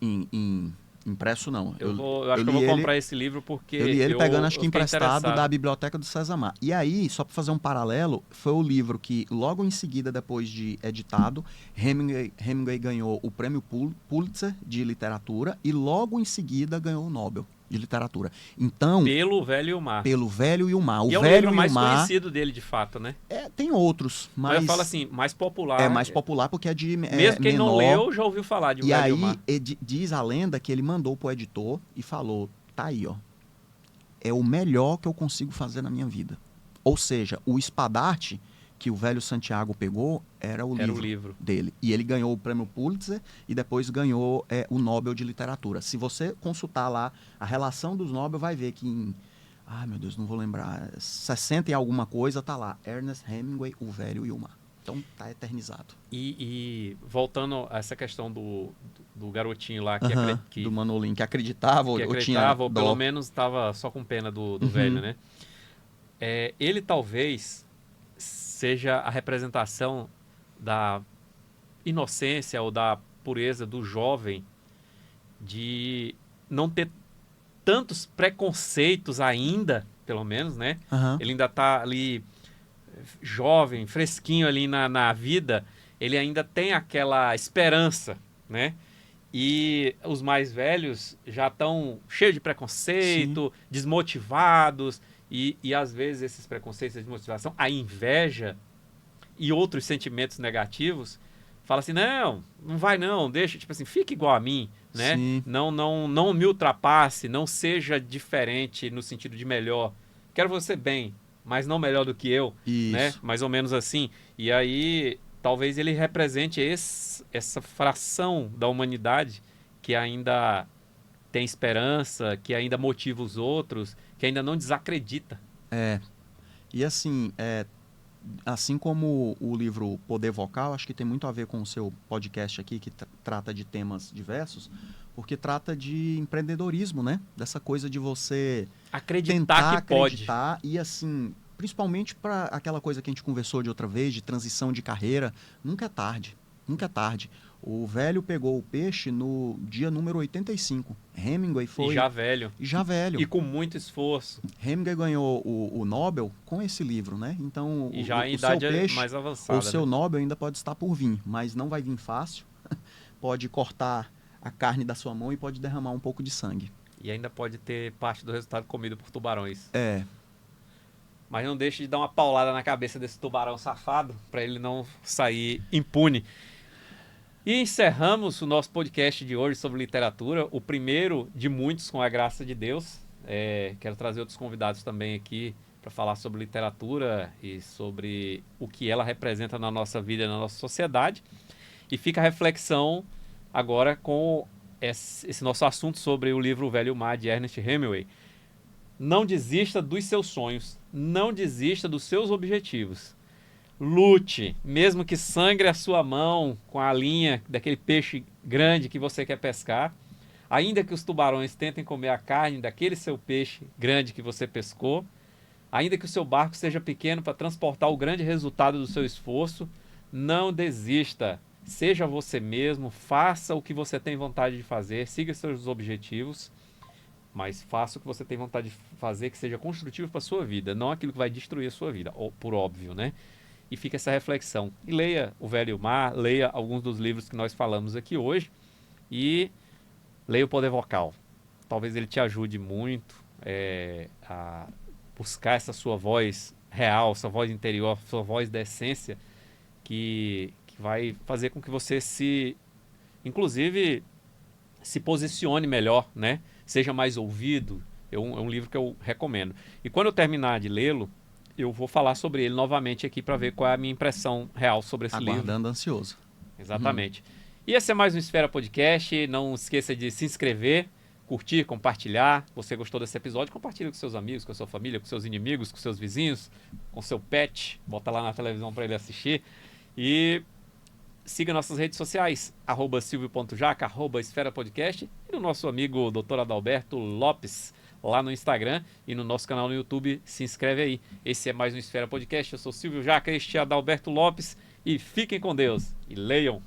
Em impresso, não. Eu acho que eu vou comprar esse livro porque eu li ele pegando, acho que fiquei emprestado interessado. da biblioteca do César Mar. E aí, só para fazer um paralelo, foi o livro que, logo em seguida, depois de editado, Hemingway ganhou o prêmio Pulitzer de literatura e logo em seguida ganhou o Nobel de literatura. Então, Pelo Velho e o Mar. Pelo Velho e o Mar. O e é o Velho livro e mais o Mar, conhecido dele, de fato, né? tem outros, mas Eu falo assim, mais popular. é mais popular porque é de Mesmo quem menor. não leu, já ouviu falar de O E Velho aí, e o Mar. diz a lenda que ele mandou pro editor e falou, tá aí, ó. É o melhor que eu consigo fazer na minha vida. Ou seja, o espadarte que o velho Santiago pegou era o livro dele. E ele ganhou o prêmio Pulitzer e depois ganhou o Nobel de Literatura. Se você consultar lá a relação dos Nobel, vai ver que em... Ai, meu Deus, não vou lembrar. 60 e alguma coisa, tá lá. Ernest Hemingway, O Velho e o Mar. Então, tá eternizado. E voltando a essa questão do garotinho lá que do Manolin, que acreditava, ou pelo menos estava só com pena do velho, né? Ele talvez seja a representação da inocência ou da pureza do jovem de não ter tantos preconceitos ainda, pelo menos, né? Ele ainda está ali jovem, fresquinho ali na vida, ele ainda tem aquela esperança, né? E os mais velhos já estão cheios de preconceito, desmotivados, e às vezes esses preconceitos, a desmotivação, a inveja e outros sentimentos negativos, fala assim, não vai não, deixa, tipo assim, fica igual a mim, né? Não me ultrapasse, não seja diferente no sentido de melhor. Quero você bem, mas não melhor do que eu, né? Mais ou menos assim. E aí, talvez ele represente essa fração da humanidade que ainda tem esperança, que ainda motiva os outros, que ainda não desacredita. E assim, assim como o livro Poder Vocal, acho que tem muito a ver com o seu podcast aqui, que trata de temas diversos, porque trata de empreendedorismo, né? Dessa coisa de você acreditar que pode. E assim, principalmente para aquela coisa que a gente conversou de outra vez, de transição de carreira, nunca é tarde. Nunca é tarde. O velho pegou o peixe no dia número 85. Hemingway foi... E já velho. E com muito esforço. Hemingway ganhou o Nobel com esse livro, né? Então, e já em seu idade peixe, mais avançada. O seu Nobel ainda pode estar por vir, mas não vai vir fácil. Pode cortar a carne da sua mão e pode derramar um pouco de sangue. E ainda pode ter parte do resultado comido por tubarões. Mas não deixe de dar uma paulada na cabeça desse tubarão safado, para ele não sair impune. E encerramos o nosso podcast de hoje sobre literatura, o primeiro de muitos, com a graça de Deus. Quero trazer outros convidados também aqui para falar sobre literatura e sobre o que ela representa na nossa vida e na nossa sociedade. E fica a reflexão agora com esse nosso assunto sobre o livro O Velho e o Mar, de Ernest Hemingway. Não desista dos seus sonhos, não desista dos seus objetivos. Lute, mesmo que sangre a sua mão com a linha daquele peixe grande que você quer pescar, ainda que os tubarões tentem comer a carne daquele seu peixe grande que você pescou, ainda que o seu barco seja pequeno para transportar o grande resultado do seu esforço, não desista. Seja você mesmo, faça o que você tem vontade de fazer, siga seus objetivos, mas faça o que você tem vontade de fazer que seja construtivo para a sua vida, não aquilo que vai destruir a sua vida, por óbvio, né? E fica essa reflexão. E leia O Velho e o Mar, leia alguns dos livros que nós falamos aqui hoje e leia o Poder Vocal. Talvez ele te ajude muito a buscar essa sua voz real, sua voz interior, sua voz da essência, que vai fazer com que você inclusive, se posicione melhor, né? Seja mais ouvido. É um livro que eu recomendo. E quando eu terminar de lê-lo, eu vou falar sobre ele novamente aqui para ver qual é a minha impressão real sobre esse livro. Aguardando ansioso. Exatamente. E esse é mais um Esfera Podcast. Não esqueça de se inscrever curtir, compartilhar. Você gostou desse episódio? Compartilha com seus amigos, com a sua família, com seus inimigos, com seus vizinhos, com seu pet. Bota lá na televisão para ele assistir. E siga nossas redes sociais, @silvio.jaca, @esfera podcast, e no nosso amigo Dr. Adalberto Lopes, lá no Instagram, e no nosso canal no YouTube. Se inscreve aí. Esse é mais um Esfera Podcast. Eu sou Silvio Jaca, este é Adalberto Lopes, e fiquem com Deus e leiam.